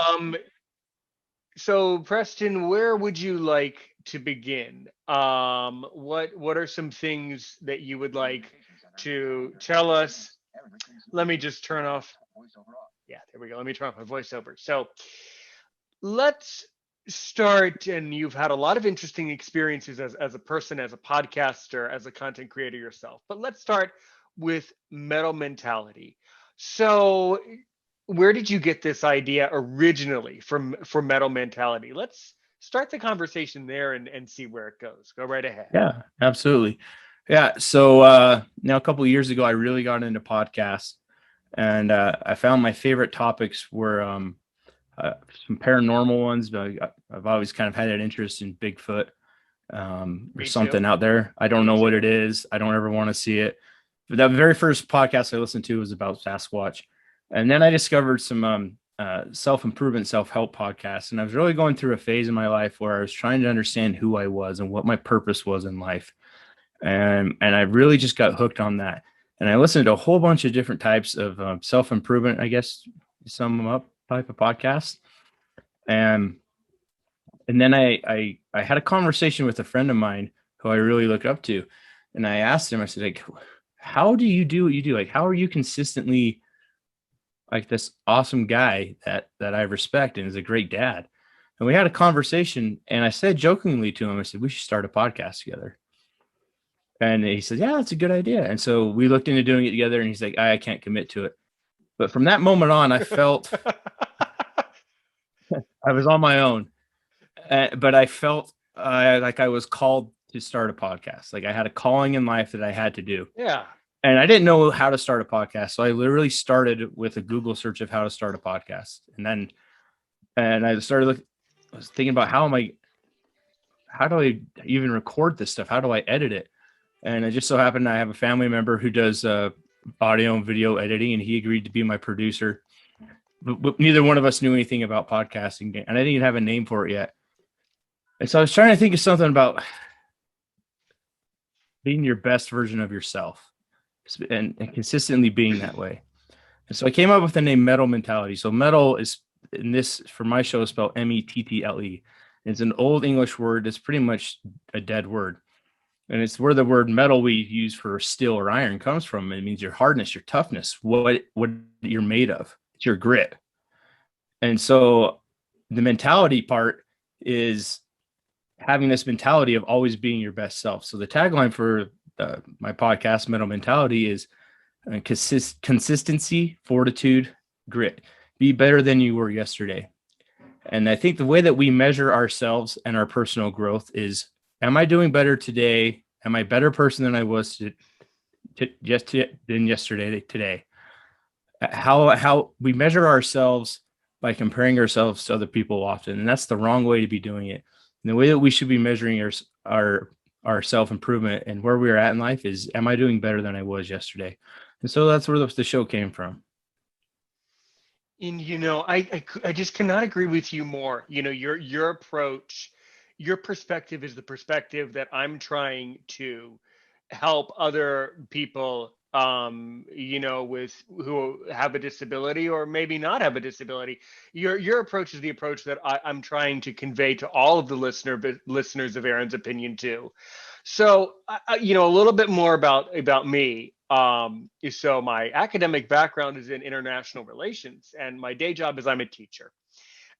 Um, so Preston, where would you like to begin? What are some things that you would like to tell us? Let me just turn off. Yeah, there we go. Let me turn off my voiceover. So let's start. And you've had a lot of interesting experiences as a person, as a podcaster, as a content creator yourself. But let's start with metal mentality. So where did you get this idea originally from metal mentality? Let's start the conversation there and see where it goes. Go right ahead. Yeah, absolutely. Yeah. So now a couple of years ago, I really got into podcasts, and I found my favorite topics were uh, some paranormal ones. But I've always kind of had an interest in Bigfoot. There's Me too. something out there. I don't Me know what it too. is. I don't ever want to see it. But that very first podcast I listened to was about Sasquatch, and then I discovered some self improvement, self help podcasts, and I was really going through a phase in my life where I was trying to understand who I was and what my purpose was in life, and I really just got hooked on that. And I listened to a whole bunch of different types of self improvement, I guess, sum them up, type of podcasts, and and then I had a conversation with a friend of mine who I really look up to, and I asked him, I said, like, how do you do what you do? Like, how are you consistently like this awesome guy that I respect and is a great dad? And we had a conversation, and I said jokingly to him, I said, we should start a podcast together. And he said, yeah, that's a good idea. And so we looked into doing it together, and he's like, I can't commit to it. But from that moment on, I felt I was on my own. But I felt like I was called to start a podcast. Like I had a calling in life that I had to do. Yeah. And I didn't know how to start a podcast. So I literally started with a Google search of how to start a podcast. And I started looking, I was thinking about how do I even record this stuff? How do I edit it? And it just so happened I have a family member who does audio and video editing, and he agreed to be my producer. But neither one of us knew anything about podcasting, and I didn't even have a name for it yet. And so I was trying to think of something about being your best version of yourself and consistently being that way. And so I came up with the name Metal Mentality. So metal is in this for my show is spelled Mettle. It's an old English word. It's pretty much a dead word. And it's where the word metal we use for steel or iron comes from. It means your hardness, your toughness, what you're made of. It's your grit. And so the mentality part is having this mentality of always being your best self. So the tagline for my podcast, Metal Mentality, is consistency, fortitude, grit. Be better than you were yesterday. And I think the way that we measure ourselves and our personal growth is, am I doing better today? Am I a better person than I was than yesterday, today? How we measure ourselves by comparing ourselves to other people often. And that's the wrong way to be doing it. And the way that we should be measuring our self-improvement and where we're at in life is, am I doing better than I was yesterday? And so that's where the show came from. And I just cannot agree with you more. Your approach, your perspective is the perspective that I'm trying to help other people with who have a disability or maybe not have a disability. Your approach is the approach that I'm trying to convey to all of the listeners of Aaron's Opinion too. So, a little bit more about me. So my academic background is in international relations, and my day job is I'm a teacher.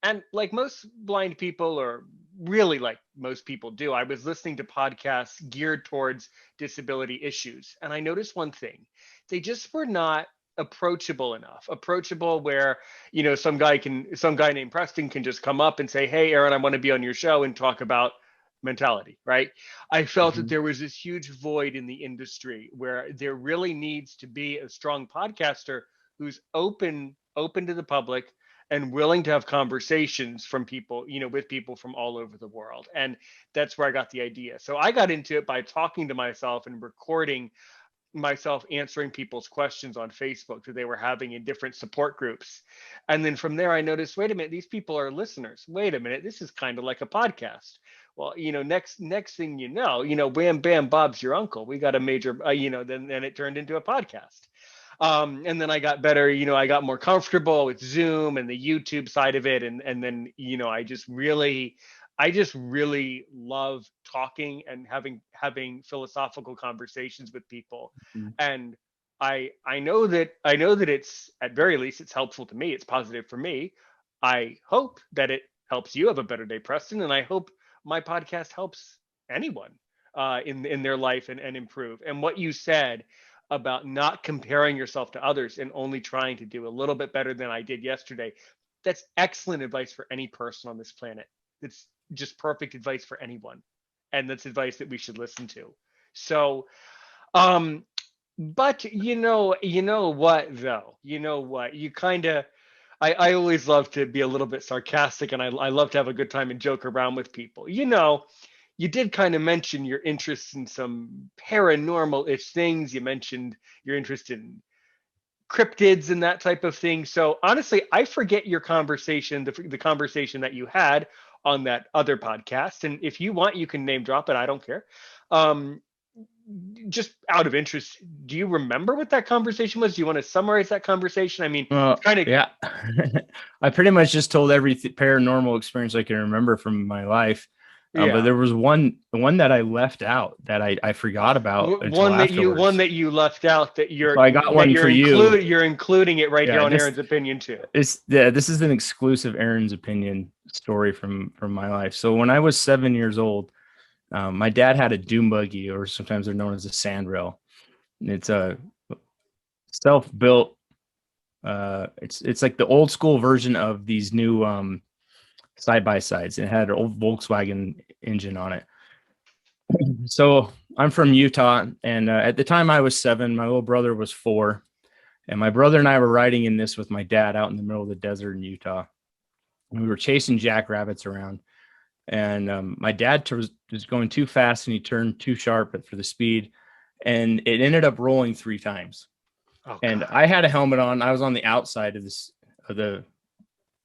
And like most blind people, or really like most people do, I was listening to podcasts geared towards disability issues, and I noticed one thing: they just were not approachable enough. Approachable where some guy named Preston can just come up and say, "Hey, Aaron, I want to be on your show and talk about mentality," right? I felt that Mhm. there was this huge void in the industry where there really needs to be a strong podcaster who's open to the public and willing to have conversations from people, with people from all over the world. And that's where I got the idea. So I got into it by talking to myself and recording myself answering people's questions on Facebook that they were having in different support groups. And then from there, I noticed, wait a minute, these people are listeners. Wait a minute, this is kind of like a podcast. Well, next thing wham, bam, Bob's your uncle. We got a major, then it turned into a podcast. And then I got better, I got more comfortable with Zoom and the YouTube side of it. And then, I just really love talking and having philosophical conversations with people. Mm. And I know that it's, at very least, it's helpful to me. It's positive for me. I hope that it helps you have a better day, Preston. And I hope my podcast helps anyone in their life and improve. And what you said about not comparing yourself to others and only trying to do a little bit better than I did yesterday, that's excellent advice for any person on this planet. It's just perfect advice for anyone. And that's advice that we should listen to. So, um, but you know what though? You know what? You kind of I always love to be a little bit sarcastic, and I love to have a good time and joke around with people. You did kind of mention your interest in some paranormal-ish things. You mentioned your interest in cryptids and that type of thing. So honestly, I forget your conversation, the conversation that you had on that other podcast. And if you want, you can name drop it. I don't care. Um, just out of interest, do you remember what that conversation was? Do you want to summarize that conversation? I mean, it's Well, kind of, yeah. I pretty much just told every paranormal experience I can remember from my life. But yeah. there was one that I left out that I forgot about until One afterwards. that you left out that So I got one for you. you're including it right here Yeah, on Aaron's opinion too. this is an exclusive Aaron's opinion story from my life. So when I was 7 years old, my dad had a dune buggy, or sometimes they're known as a sandrail. It's a self-built. It's like the old school version of these new side by sides. It had an old Volkswagen engine on it. So I'm from Utah, and at the time I was 7, my little brother was 4, and my brother and I were riding in this with my dad out in the middle of the desert in Utah. And we were chasing jackrabbits around, and my dad was going too fast, and he turned too sharp for the speed, and it ended up rolling 3 times. Oh And God. I had a helmet on. I was on the outside of the.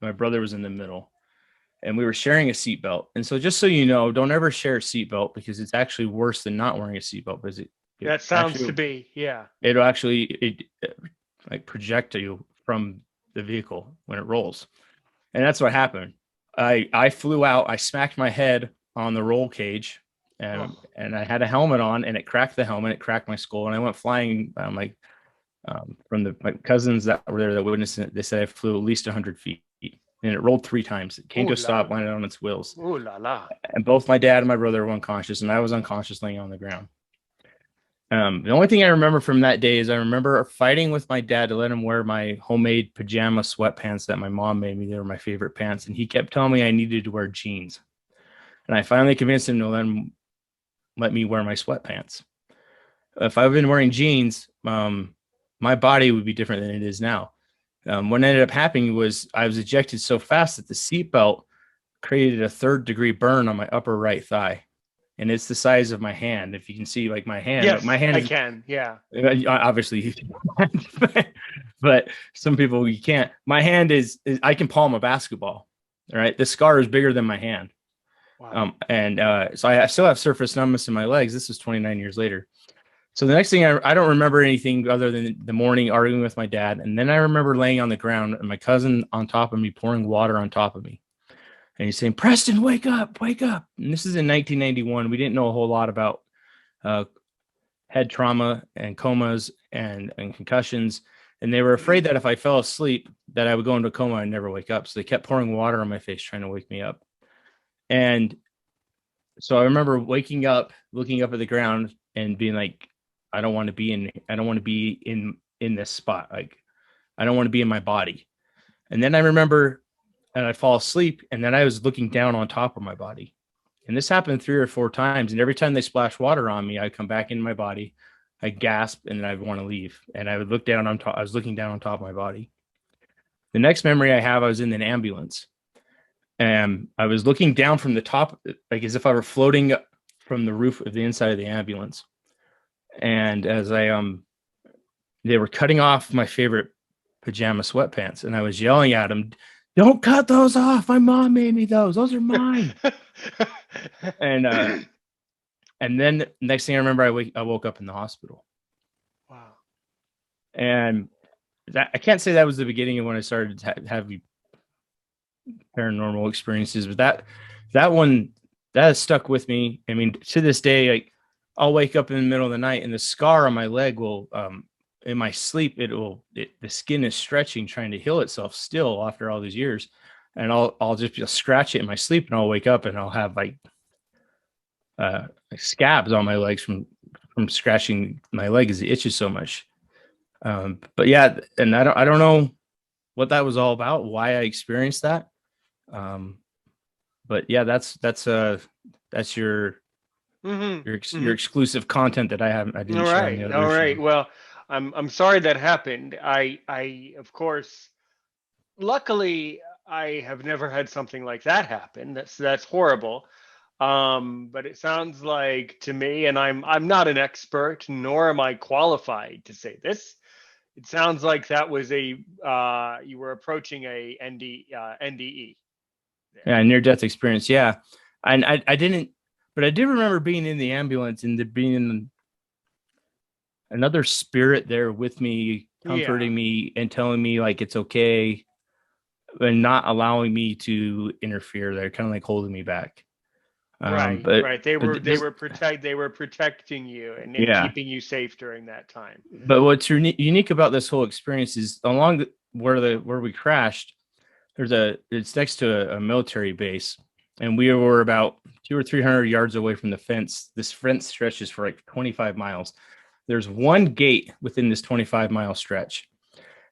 My brother was in the middle, and we were sharing a seatbelt. And so, just so you know, don't ever share a seatbelt, because it's actually worse than not wearing a seatbelt, because That sounds to be, yeah. it'll actually like project you from the vehicle when it rolls. And that's what happened. I flew out. I smacked my head on the roll cage, and Oh, I had a helmet on, and it cracked the helmet. It cracked my skull, and I went flying. From my cousins that were there that witnessed it, they said I flew at least 100 feet, and it rolled 3 times. It came ooh to a la stop, la. landed on its wheels, Ooh la la. and both my dad and my brother were unconscious, and I was unconscious laying on the ground. The only thing I remember from that day is I remember fighting with my dad to let him wear my homemade pajama sweatpants that my mom made me. They were my favorite pants, and he kept telling me I needed to wear jeans. And I finally convinced him to let me wear my sweatpants. If I've been wearing jeans, my body would be different than it is now. What ended up happening was I was ejected so fast that the seatbelt created a 3rd-degree burn on my upper right thigh. And it's the size of my hand. If you can see, like my Yes, hand I is can. Yeah. obviously, but some people you can't. My hand is I can palm a basketball. All right. The scar is bigger than my hand. Wow. And so I still have surface numbness in my legs. This was 29 years later. So the next thing I don't remember anything other than the morning arguing with my dad. And then I remember laying on the ground and my cousin on top of me, pouring water on top of me. And he's saying, "Preston, wake up, wake up." And this is in 1991. We didn't know a whole lot about uh, head trauma and comas and concussions. And they were afraid that if I fell asleep, that I would go into a coma and never wake up. So they kept pouring water on my face, trying to wake me up. And so I remember waking up, looking up at the ground and being like, I don't want to be in this spot. Like, I don't want to be in my body. And then I remember, and I fall asleep, and then I was looking down on top of my body. And this happened 3 or 4 times. And every time they splash water on me, I'd come back into my body, I'd gasp, and then I'd want to leave. And I would look down on top. I was looking down on top of my body. The next memory I have, I was in an ambulance, and I was looking down from the top, like as if I were floating from the roof of the inside of the ambulance. And as they were cutting off my favorite pajama sweatpants, and I was yelling at them, "Don't cut those off! My mom made me those. Those are mine." and then next thing I remember, I woke up in the hospital. Wow. And I can't say that was the beginning of when I started to have paranormal experiences, but that one that has stuck with me. I mean, to this day, like I'll wake up in the middle of the night and the scar on my leg will in my sleep the skin is stretching, trying to heal itself still after all these years. And I'll just scratch it in my sleep and I'll wake up and I'll have like scabs on my legs from scratching my leg as it itches so much. But yeah, and I don't know what that was all about, why I experienced that. Um, but yeah, that's your Hmm. exclusive content that I didn't All share on the right, all other right. show. Well, I'm sorry that happened. I of course, luckily, I have never had something like that happen. That's horrible. But it sounds like to me, and I'm not an expert, nor am I qualified to say this. It sounds like that was a you were approaching a NDE there. Yeah, near death experience. Yeah, and I didn't, but I do remember being in the ambulance and there being another spirit there with me, Yeah. comforting me and telling me like it's okay, and not allowing me to interfere. They're kind of like holding me back. Right, But right. They but were this, they were protecting you and yeah. keeping you safe during that time. But what's unique about this whole experience is along where we crashed, it's next to a military base, and we were about 200 or 300 yards away from the fence. This fence stretches for like 25 miles. There's one gate within this 25-mile stretch,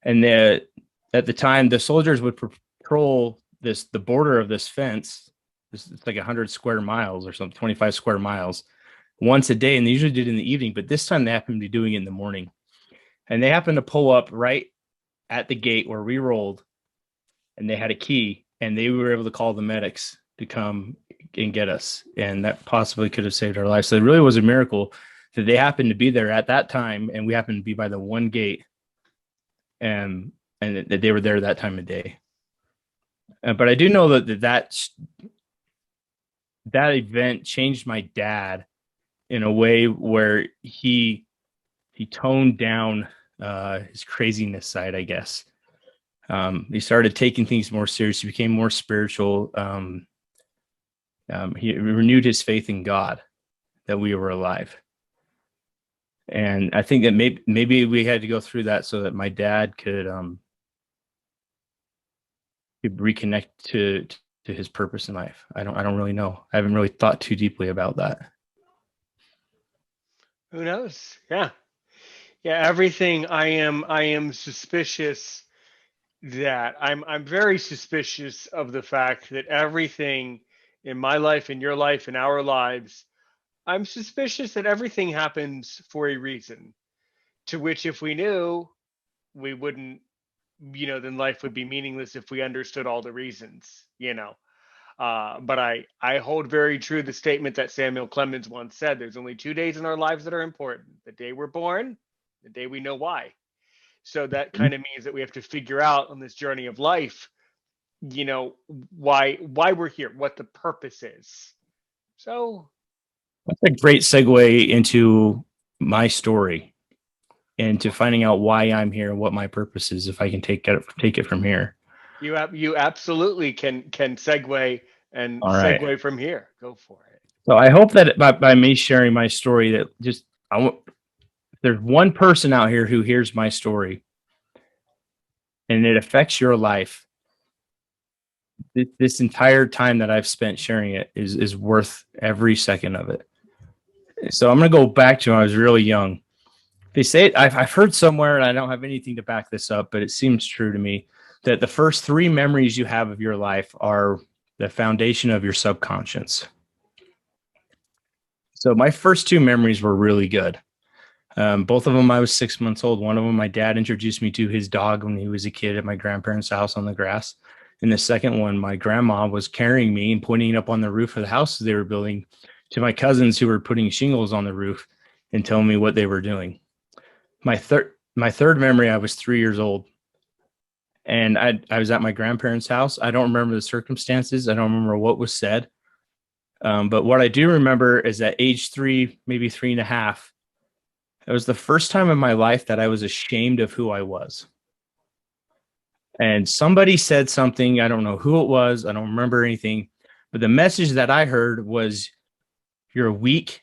and at the time the soldiers would patrol the border of this fence. It's like 100 square miles or something, 25 square miles once a day, and they usually did it in the evening. But this time they happened to be doing it in the morning, and they happened to pull up right at the gate where we rolled, and they had a key, and they were able to call the medics to come and get us, and that possibly could have saved our lives. So it really was a miracle that they happened to be there at that time, and we happened to be by the one gate, and that they were there that time of day. But I do know that event changed my dad in a way where he toned down his craziness side, I guess. He started taking things more serious. He became more spiritual. He renewed his faith in God that we were alive. And I think that maybe we had to go through that so that my dad could reconnect to his purpose in life. I don't really know. I haven't really thought too deeply about that. Who knows? Yeah. Yeah, everything I am suspicious that I'm very suspicious of the fact that everything in my life, in your life, in our lives, I'm suspicious that everything happens for a reason. To which if we knew, we wouldn't, then life would be meaningless if we understood all the reasons. But I hold very true the statement that Samuel Clemens once said: "There's only 2 days in our lives that are important: the day we're born, the day we know why." So that kind of means that we have to figure out on this journey of life, why we're here, what the purpose is. So That's a great segue into my story and to finding out why I'm here and what my purpose is. If I can take it from here. you absolutely can segue and All right. segue from here. Go for it. So I hope that by me sharing my story, that just I want if there's one person out here who hears my story and it affects your life, this entire time that I've spent sharing it is worth every second of it. So I'm gonna go back to when I was really young. They say I've heard somewhere, and I don't have anything to back this up, but it seems true to me that the first three memories you have of your life are the foundation of your subconscious. So my first two memories were really good. Both of them, I was 6 months old. One of them, my dad introduced me to his dog when he was a kid at my grandparents' house on the grass. And the second one, my grandma was carrying me and pointing up on the roof of the house they were building to my cousins who were putting shingles on the roof and telling me what they were doing. My third memory, I was 3 years old, and I was at my grandparents' house. I don't remember the circumstances. I don't remember what was said. But what I do remember is at age 3, maybe 3.5, It was the first time in my life that I was ashamed of who I was. And somebody said something, I don't know who it was, I don't remember anything, but the message that I heard was, you're weak,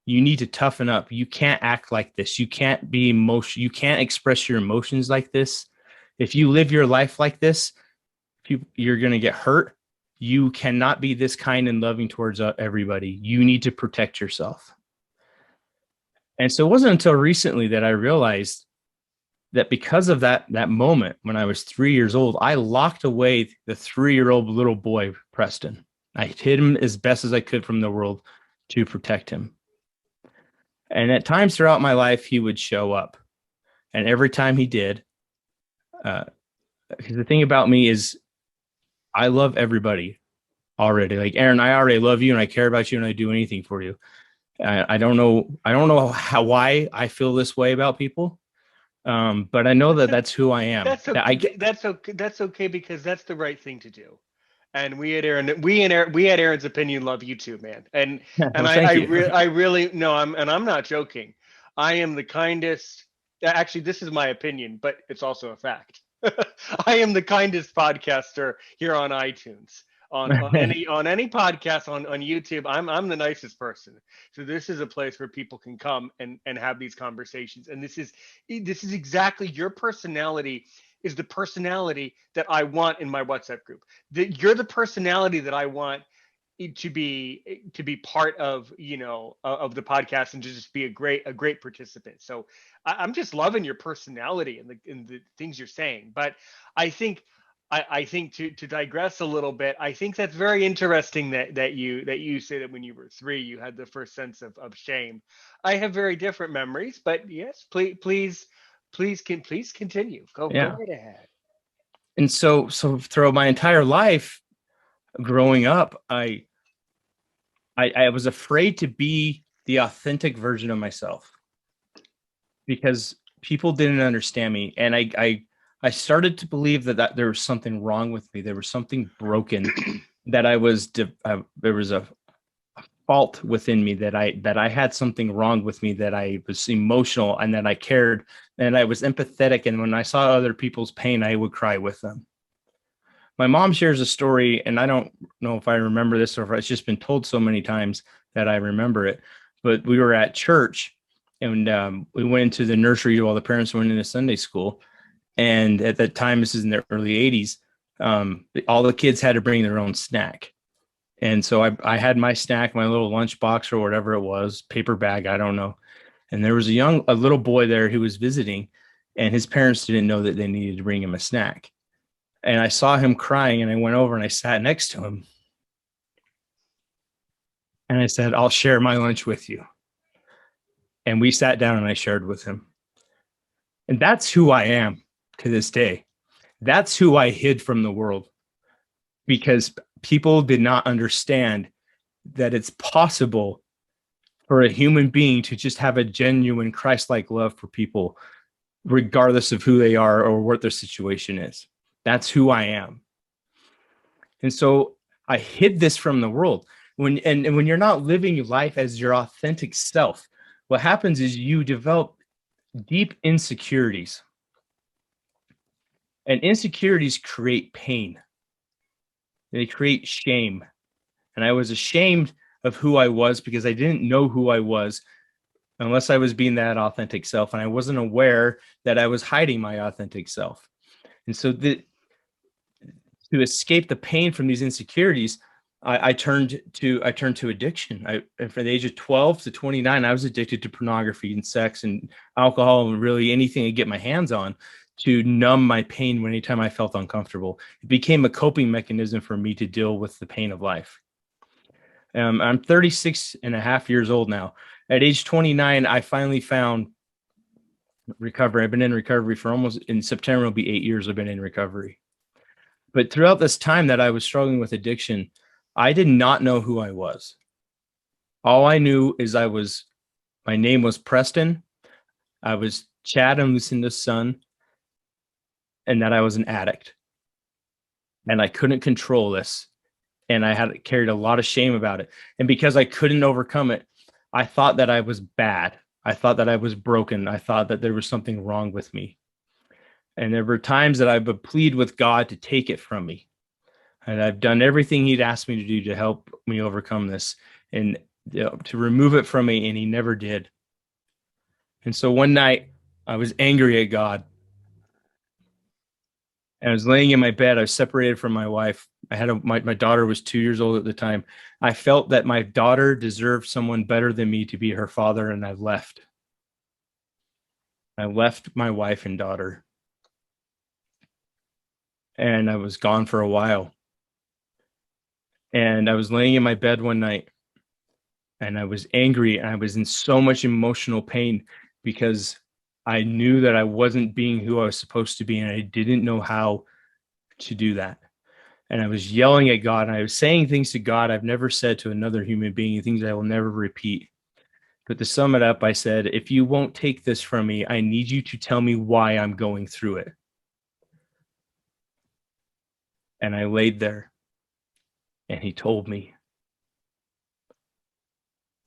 you need to toughen up. You can't act like this. You can't be emotion. You can't express your emotions like this. If you live your life like this, you're going to get hurt. You cannot be this kind and loving towards everybody. You need to protect yourself. And so it wasn't until recently that I realized that because of that moment when I was 3 years old, I locked away the 3-year-old little boy, Preston. I hid him as best as I could from the world to protect him. And at times throughout my life, he would show up. And every time he did, because the thing about me is I love everybody already. Like, Aaron, I already love you and I care about you and I do anything for you. I don't know why I feel this way about people. But I know that that's who I am. That's okay. That's okay because that's the right thing to do. And we had Aaron's opinion love you too, man. And well, thank you. I really no, I'm not joking. I am the kindest. Actually, this is my opinion, but it's also a fact. I am the kindest podcaster here on iTunes. On any podcast on YouTube, I'm the nicest person. So this is a place where people can come and have these conversations. And this is exactly your personality is the personality that I want in my WhatsApp group. That you're the personality that I want to be part of, of the podcast and to just be a great participant. So I'm just loving your personality and the things you're saying. But I think to digress a little bit, I think that's very interesting that you say that when you were 3 you had the first sense of shame. I have very different memories, but yes, please continue. Go right ahead. And so throughout my entire life growing up, I was afraid to be the authentic version of myself because people didn't understand me. And I started to believe that there was something wrong with me. There was something broken, that there was a fault within me, that I had something wrong with me, that I was emotional and that I cared and I was empathetic. And when I saw other people's pain, I would cry with them. My mom shares a story, and I don't know if I remember this or if it's just been told so many times that I remember it, but we were at church and we went into the nursery while the parents went into Sunday school. And at that time, this is in the early 80s, all the kids had to bring their own snack. And so I had my snack, my little lunchbox or whatever it was, paper bag, I don't know. And there was a little boy there who was visiting, and his parents didn't know that they needed to bring him a snack. And I saw him crying, and I went over and I sat next to him. And I said, I'll share my lunch with you. And we sat down and I shared with him. And that's who I am to this day. That's who I hid from the world, because people did not understand that it's possible for a human being to just have a genuine Christ-like love for people, regardless of who they are or what their situation is. That's who I am. And so I hid this from the world. When you're not living your life as your authentic self, what happens is you develop deep insecurities. And insecurities create pain. They create shame. And I was ashamed of who I was because I didn't know who I was unless I was being that authentic self. And I wasn't aware that I was hiding my authentic self. And so to escape the pain from these insecurities, I turned to addiction. From the age of 12 to 29, I was addicted to pornography and sex and alcohol and really anything I get my hands on to numb my pain anytime I felt uncomfortable. It became a coping mechanism for me to deal with the pain of life. I'm 36 and a half years old now. At age 29, I finally found recovery. I've been in recovery for in September, it'll be 8 years I've been in recovery. But throughout this time that I was struggling with addiction, I did not know who I was. All I knew is my name was Preston. I was Chad and Lucinda's son, and that I was an addict. And I couldn't control this. And I carried a lot of shame about it. And because I couldn't overcome it, I thought that I was bad. I thought that I was broken. I thought that there was something wrong with me. And there were times that I would plead with God to take it from me. And I've done everything he'd asked me to do to help me overcome this and to remove it from me, and he never did. And so one night I was angry at God. And I was laying in my bed. I was separated from my wife. My daughter was 2 years old at the time. I felt that my daughter deserved someone better than me to be her father, and I left. I left my wife and daughter, and I was gone for a while. And I was laying in my bed one night, and I was angry, and I was in so much emotional pain because I knew that I wasn't being who I was supposed to be, and I didn't know how to do that. And I was yelling at God, and I was saying things to God I've never said to another human being, things I will never repeat. But to sum it up, I said, if you won't take this from me, I need you to tell me why I'm going through it. And I laid there, and he told me.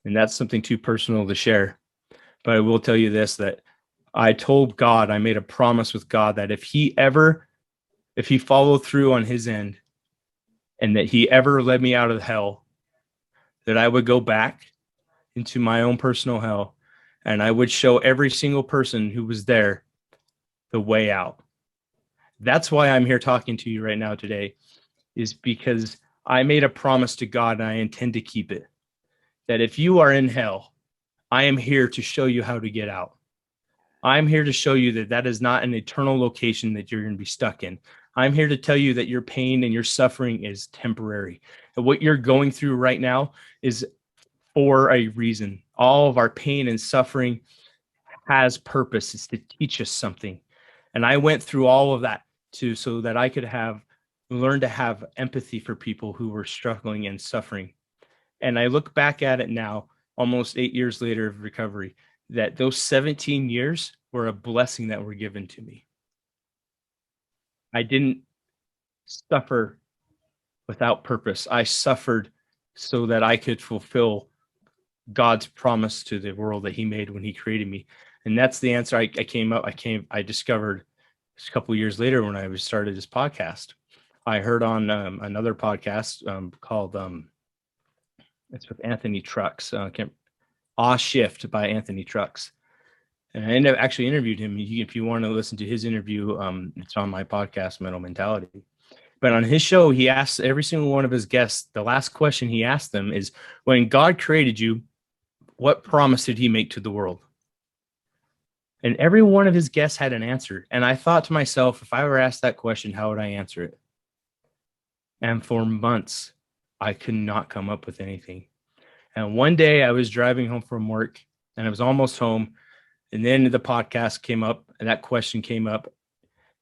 And that's something too personal to share. But I will tell you this, that I told God, I made a promise with God that if he followed through on his end, and that he ever led me out of hell, that I would go back into my own personal hell, and I would show every single person who was there the way out. That's why I'm here talking to you right now today, is because I made a promise to God, and I intend to keep it. That if you are in hell, I am here to show you how to get out. I'm here to show you that that is not an eternal location that you're going to be stuck in. I'm here to tell you that your pain and your suffering is temporary. And what you're going through right now is for a reason. All of our pain and suffering has purpose. It's to teach us something. And I went through all of that too, so that I could learn to have empathy for people who were struggling and suffering. And I look back at it now, almost 8 years later of recovery, that those 17 years were a blessing that were given to me. I didn't suffer without purpose. I suffered so that I could fulfill God's promise to the world that he made when he created me. And that's the answer I discovered a couple of years later when I started this podcast. I heard on another podcast called it's with Anthony Trucks. Shift by Anthony Trucks. And I actually interviewed him. If you want to listen to his interview, it's on my podcast, Mental Mentality. But on his show, he asked every single one of his guests, the last question he asked them is, when God created you, what promise did he make to the world? And every one of his guests had an answer. And I thought to myself, if I were asked that question, how would I answer it? And for months, I could not come up with anything. And one day I was driving home from work, and I was almost home. And then the podcast came up, and that question came up.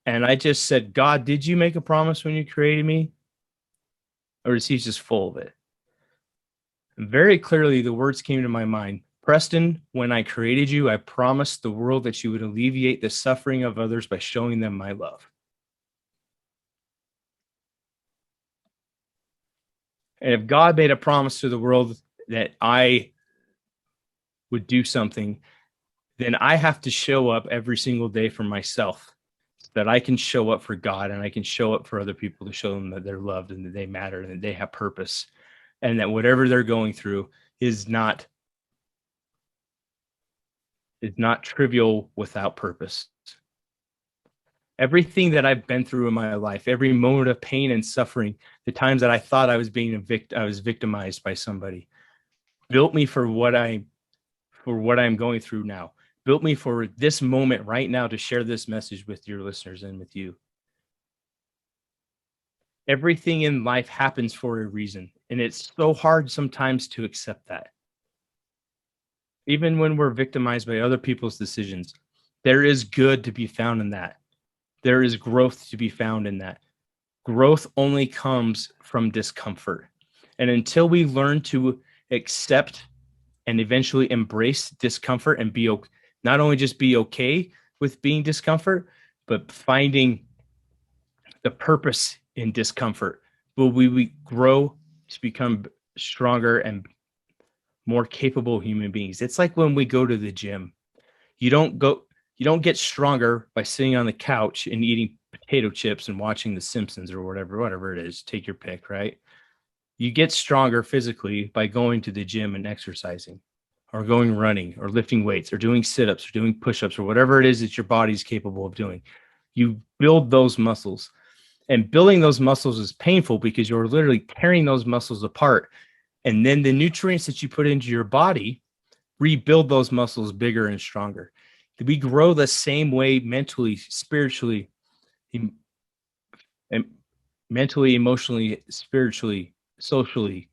And I just said, God, did you make a promise when you created me? Or is he just full of it? And very clearly, the words came to my mind. Preston, when I created you, I promised the world that you would alleviate the suffering of others by showing them my love. And if God made a promise to the world that I would do something, then I have to show up every single day for myself, so that I can show up for God, and I can show up for other people to show them that they're loved and that they matter and that they have purpose, and that whatever they're going through is not trivial without purpose. Everything that I've been through in my life, every moment of pain and suffering, the times that I thought I was victimized by somebody, built me for what I'm going through now, built me for this moment right now to share this message with your listeners and with you. Everything in life happens for a reason, and it's so hard sometimes to accept that. Even when we're victimized by other people's decisions, there is good to be found in that. There is growth to be found in that. Growth only comes from discomfort. And until we learn to accept and eventually embrace discomfort and not only just be okay with being discomfort, but finding the purpose in discomfort, will we grow to become stronger and more capable human beings. It's like when we go to the gym. You don't go you don't get stronger by sitting on the couch and eating potato chips and watching The Simpsons or whatever it is. Take your pick, right? You get stronger physically by going to the gym and exercising or going running or lifting weights or doing sit-ups or doing push-ups or whatever it is that your body's capable of doing. You build those muscles. And building those muscles is painful because you're literally tearing those muscles apart. And then the nutrients that you put into your body rebuild those muscles bigger and stronger. We grow the same way mentally, spiritually, and mentally, emotionally, spiritually, socially,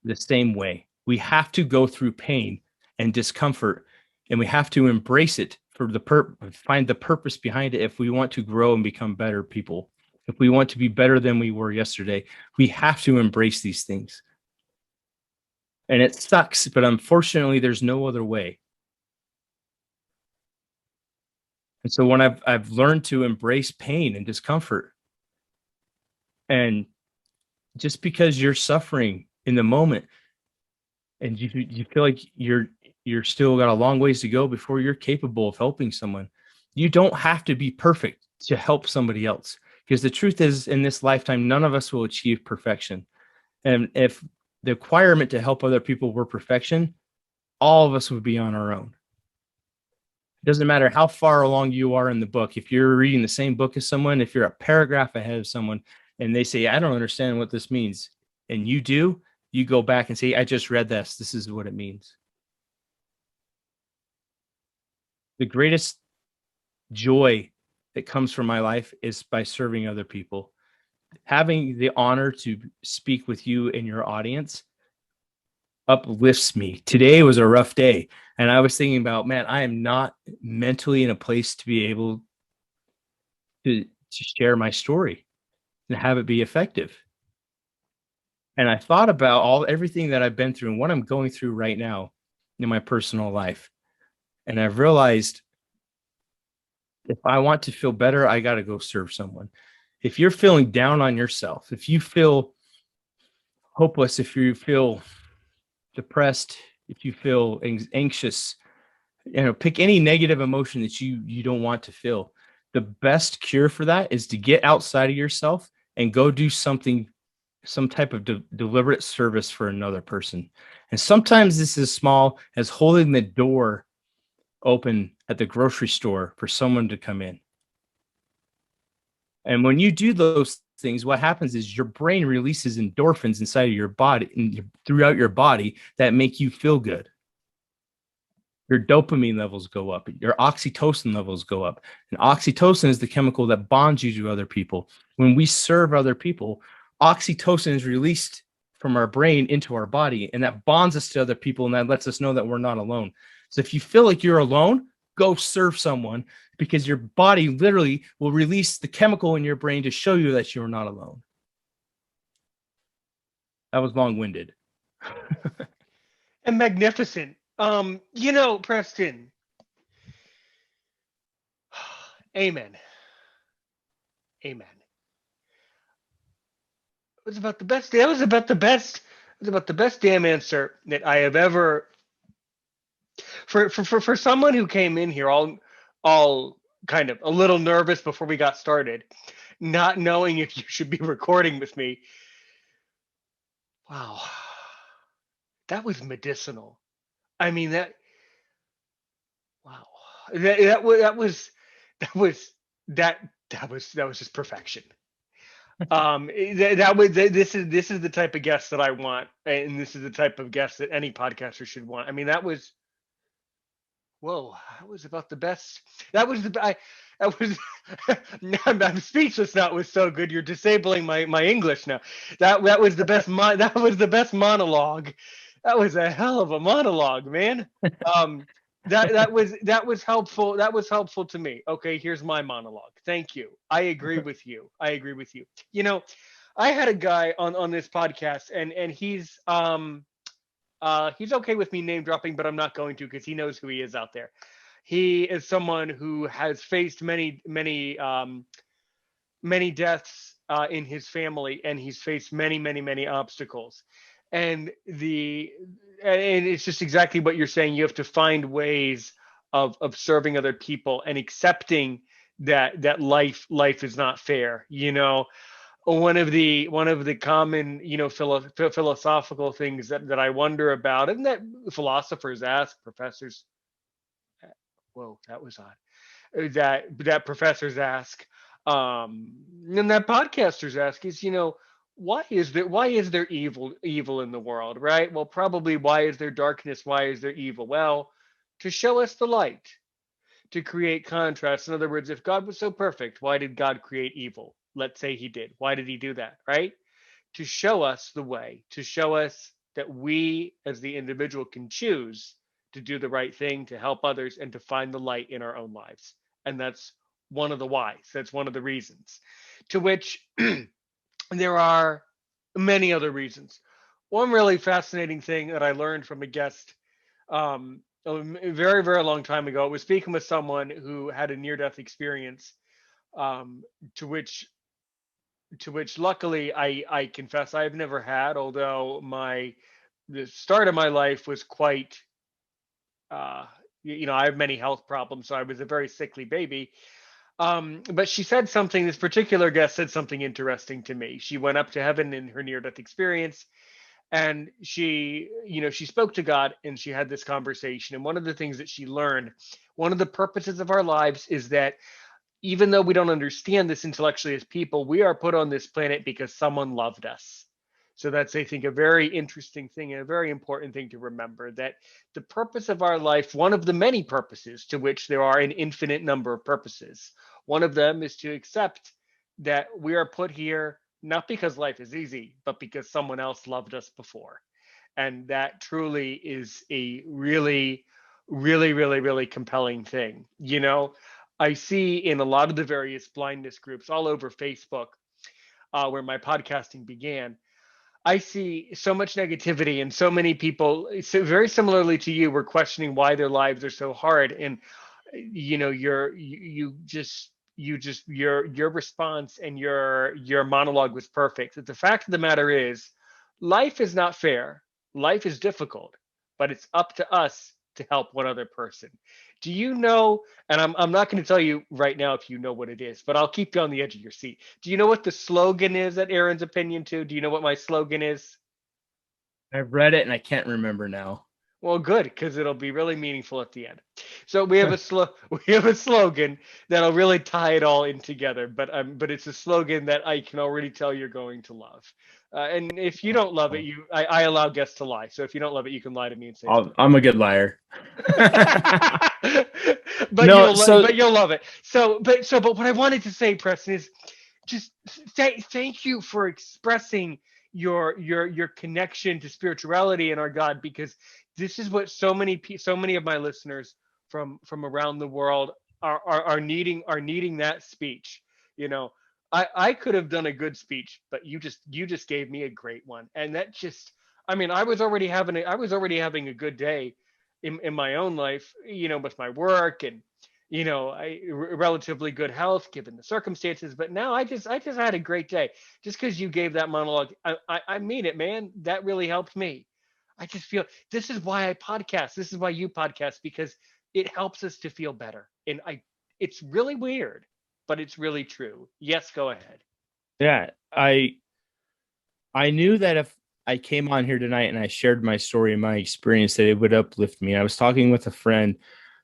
the same way. We have to go through pain and discomfort, and we have to embrace it for find the purpose behind it if we want to grow and become better people. If we want to be better than we were yesterday, we have to embrace these things. And it sucks, but unfortunately, there's no other way. And so when I've learned to embrace pain and discomfort, and just because you're suffering in the moment and you feel like you're still got a long ways to go before you're capable of helping someone, you don't have to be perfect to help somebody else. Because the truth is, in this lifetime, none of us will achieve perfection. And if the requirement to help other people were perfection, all of us would be on our own. It doesn't matter how far along you are in the book. If you're reading the same book as someone, if you're a paragraph ahead of someone and they say, I don't understand what this means, and you do, you go back and say, I just read this. This is what it means. The greatest joy that comes from my life is by serving other people. Having the honor to speak with you and your audience uplifts me. Today was a rough day. And I was thinking about, man, I am not mentally in a place to be able to share my story and have it be effective. And I thought about everything that I've been through and what I'm going through right now in my personal life. And I've realized if I want to feel better, I got to go serve someone. If you're feeling down on yourself, if you feel hopeless, if you feel depressed, if you feel anxious, pick any negative emotion that you don't want to feel. The best cure for that is to get outside of yourself and go do something, some type of deliberate service for another person. And sometimes this is small as holding the door open at the grocery store for someone to come in. And when you do those things, what happens is your brain releases endorphins inside of your body, throughout your body, that make you feel good. Your dopamine levels go up, your oxytocin levels go up. And oxytocin is the chemical that bonds you to other people. When we serve other people, oxytocin is released from our brain into our body, and that bonds us to other people, and that lets us know that we're not alone. So if you feel like you're alone, go serve someone, because your body literally will release the chemical in your brain to show you that you're not alone. That was long-winded. And magnificent. Preston. Amen. Amen. It was about the best. That was about the best. It was about the best damn answer that I have ever. For someone who came in here all kind of a little nervous before we got started, not knowing if you should be recording with me. Wow, that was medicinal. I mean that. Wow, that was that that was just perfection. This is the type of guest that I want, and this is the type of guest that any podcaster should want. I mean, that was whoa, that was about the best. That was the that was I'm speechless now. It was so good. You're disabling my English now. That was the best that was the best monologue. That was a hell of a monologue, man. Um, that was helpful. That was helpful to me. Okay, here's my monologue. Thank you. I agree with you. I agree with you. I had a guy on this podcast, and he's okay with me name dropping, but I'm not going to because he knows who he is out there. He is someone who has faced many deaths in his family, and he's faced many obstacles. and the and it's just exactly what you're saying. You have to find ways of serving other people and accepting that life is not fair. One of the common philosophical things that I wonder about, and that philosophers ask professors. Whoa, that was odd. That professors ask, and that podcasters ask is, why is there evil in the world, right? Well, probably why is there darkness? Why is there evil? Well, to show us the light, to create contrast. In other words, if God was so perfect, why did God create evil? Let's say he did. Why did he do that, right? To show us the way, to show us that we as the individual can choose to do the right thing, to help others, and to find the light in our own lives. And that's one of the whys. That's one of the reasons. To which there are many other reasons. One really fascinating thing that I learned from a guest a very, very long time ago, I was speaking with someone who had a near death experience, um, to which luckily I confess I've never had, although the start of my life was quite uh I have many health problems, so I was a very sickly baby. But she said something, this particular guest said something interesting to me. She went up to heaven in her near death experience, and she spoke to God, and she had this conversation. And one of the things that she learned, one of the purposes of our lives is that even though we don't understand this intellectually as people, we are put on this planet because someone loved us. So that's, I think, a very interesting thing and a very important thing to remember, that the purpose of our life, one of the many purposes, to which there are an infinite number of purposes, one of them is to accept that we are put here not because life is easy, but because someone else loved us before. And that truly is a really, really, really, really compelling thing. I see in a lot of the various blindness groups all over Facebook, where my podcasting began, I see so much negativity and so many people, so very similarly to you, were questioning why their lives are so hard. And your response and your monologue was perfect. That the fact of the matter is, life is not fair. Life is difficult, but it's up to us to help one other person. Do you know? And I'm not going to tell you right now if you know what it is, but I'll keep you on the edge of your seat. Do you know what the slogan is at Aaron's Opinion too? Do you know what my slogan is? I've read it and I can't remember now. Well, good, because it'll be really meaningful at the end. So we have a slogan that'll really tie it all in together. But it's a slogan that I can already tell you're going to love. And if you don't love it, I allow guests to lie. So if you don't love it, you can lie to me and say it's I'm a good liar. but No, so you'll love it. But what I wanted to say, Preston, is just thank you for expressing your connection to spirituality and our God, because this is what so many of my listeners from around the world are needing that speech. You know, I could have done a good speech, but you just gave me a great one, and that just, I mean, I was already having a good day in my own life, with my work, and relatively good health given the circumstances. But now I just had a great day, just because you gave that monologue. I mean it, man. That really helped me. I just feel this is why I podcast. This is why you podcast, because it helps us to feel better. And it's really weird, but it's really true. Yes, go ahead. yeah, I knew that if I came on here tonight and I shared my story and my experience, that it would uplift me. I was talking with a friend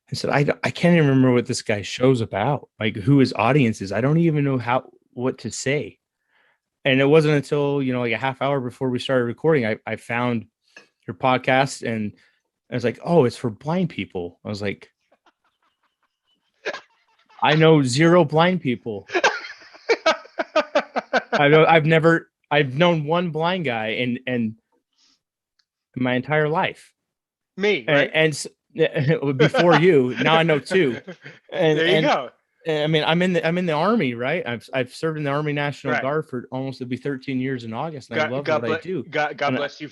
and said, I can't even remember what this guy's show's about, like who his audience is. I don't even know what to say. And it wasn't until, like a half hour before we started recording, I found your podcast, and I was like, oh, it's for blind people. I was like, I know zero blind people. I've known one blind guy in my entire life. Me, And, right? before you, now I know two. And There you and go. I mean, I'm in the army, right? I've served in the Army National Right. Guard for almost to be 13 years in August, and I love what I do. God And bless you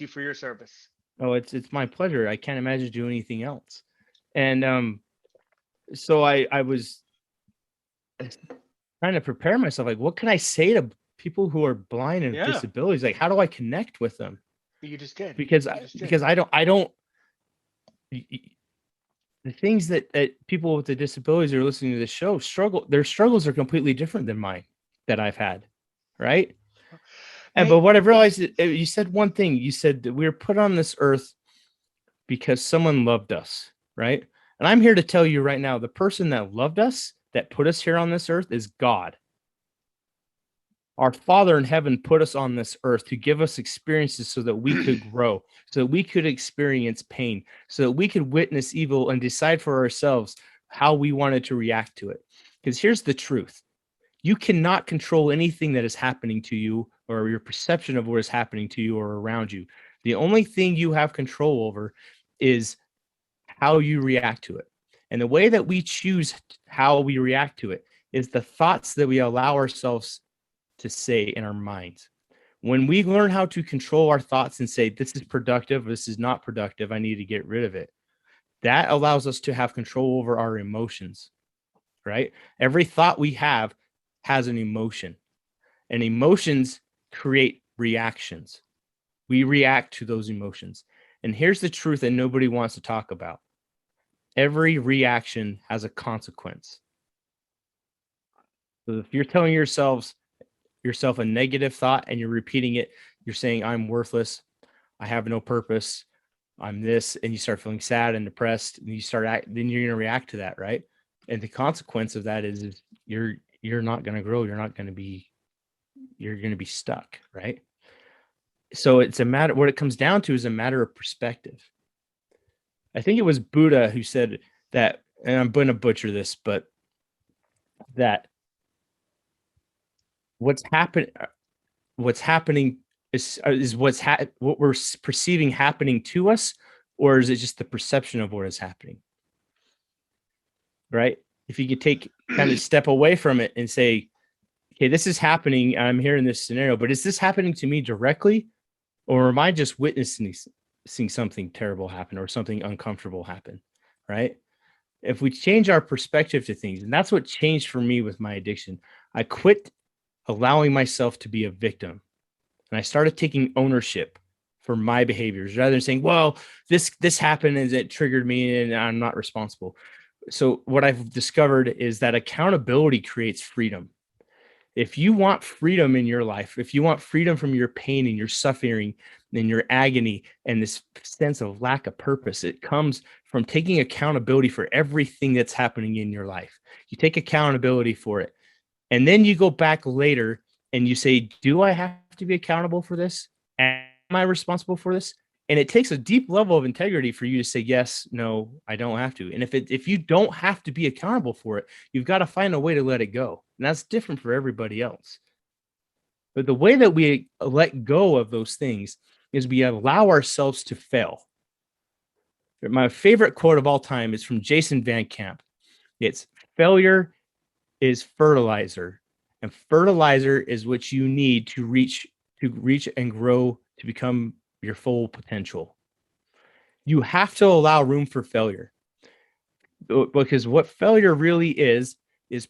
for your service. it's my pleasure. I can't imagine doing anything else. And so I was trying to prepare myself, like, what can I say to people who are blind and Yeah. disabilities? Like, how do I connect with them? You just did. because You just did. because I don't the things that people with the disabilities who are listening to this show their struggles are completely different than mine that I've had, right? And but Nate, what I've realized is, you said one thing. You said that we were put on this earth because someone loved us, right? And I'm here to tell you right now, the person that loved us, that put us here on this earth, is God. Our Father in heaven put us on this earth to give us experiences so that we could grow, so that we could experience pain, so that we could witness evil and decide for ourselves how we wanted to react to it. Because here's the truth: you cannot control anything that is happening to you or your perception of what is happening to you or around you. The only thing you have control over is how you react to it. And the way that we choose how we react to it is the thoughts that we allow ourselves to say in our minds. When we learn how to control our thoughts and say, this is productive, this is not productive, I need to get rid of it, that allows us to have control over our emotions, right? Every thought we have has an emotion, and emotions create reactions. We react to those emotions. And here's the truth that nobody wants to talk about: every reaction has a consequence. So if you're telling yourself a negative thought and you're repeating it, you're saying, I'm worthless, I have no purpose, I'm this, and you start feeling sad and depressed, and then you're going to react to that, right? And the consequence of that is you're not going to grow, you're going to be stuck, right? So it's a matter, what it comes down to is a matter of perspective. I think it was Buddha who said that, and I'm going to butcher this, but that what's happening is what we're perceiving happening to us, or is it just the perception of what is happening, right? If you could take kind of step away from it and say, okay, this is happening, I'm here in this scenario, but is this happening to me directly, or am I just witnessing seeing something terrible happen or something uncomfortable happen, right? If we change our perspective to things, and that's what changed for me with my addiction, I quit allowing myself to be a victim, and I started taking ownership for my behaviors rather than saying, well, this happened and it triggered me and I'm not responsible. So what I've discovered is that accountability creates freedom. If you want freedom in your life, if you want freedom from your pain and your suffering and your agony and this sense of lack of purpose, it comes from taking accountability for everything that's happening in your life. You take accountability for it. And then you go back later and you say, do I have to be accountable for this? Am I responsible for this? And it takes a deep level of integrity for you to say, yes, no, I don't have to. And if you don't have to be accountable for it, you've got to find a way to let it go. And that's different for everybody else. But the way that we let go of those things is we allow ourselves to fail. My favorite quote of all time is from Jason Van Camp. It's, failure is fertilizer, and fertilizer is what you need to reach and grow to become your full potential. You have to allow room for failure, because what failure really is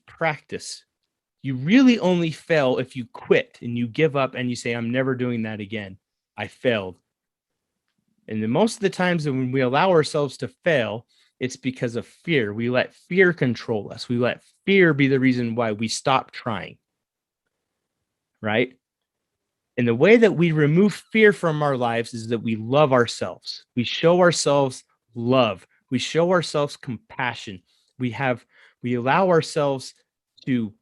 practice. You really only fail if you quit and you give up and you say, I'm never doing that again. I failed. And then most of the times when we allow ourselves to fail, it's because of fear. We let fear control us. We let fear be the reason why we stop trying, right? And the way that we remove fear from our lives is that we love ourselves. We show ourselves love. We show ourselves compassion. We allow ourselves to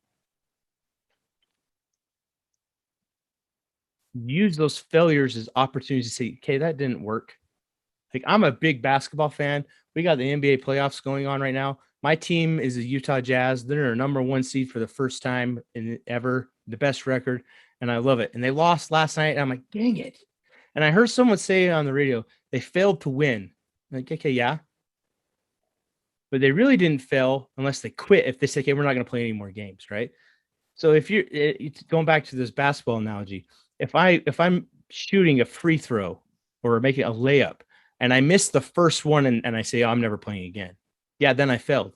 use those failures as opportunities to say, okay, that didn't work. Like, I'm a big basketball fan. We got the NBA playoffs going on right now. My team is the Utah Jazz. They're a number one seed for the first time in ever, the best record, and I love it. And they lost last night. And I'm like, dang it. And I heard someone say on the radio, they failed to win. I'm like, okay, yeah. But they really didn't fail unless they quit. If they say, okay, we're not going to play any more games, right? So if you're going back to this basketball analogy, if I'm shooting a free throw or making a layup and I miss the first one and I say, oh, I'm never playing again, yeah, then I failed.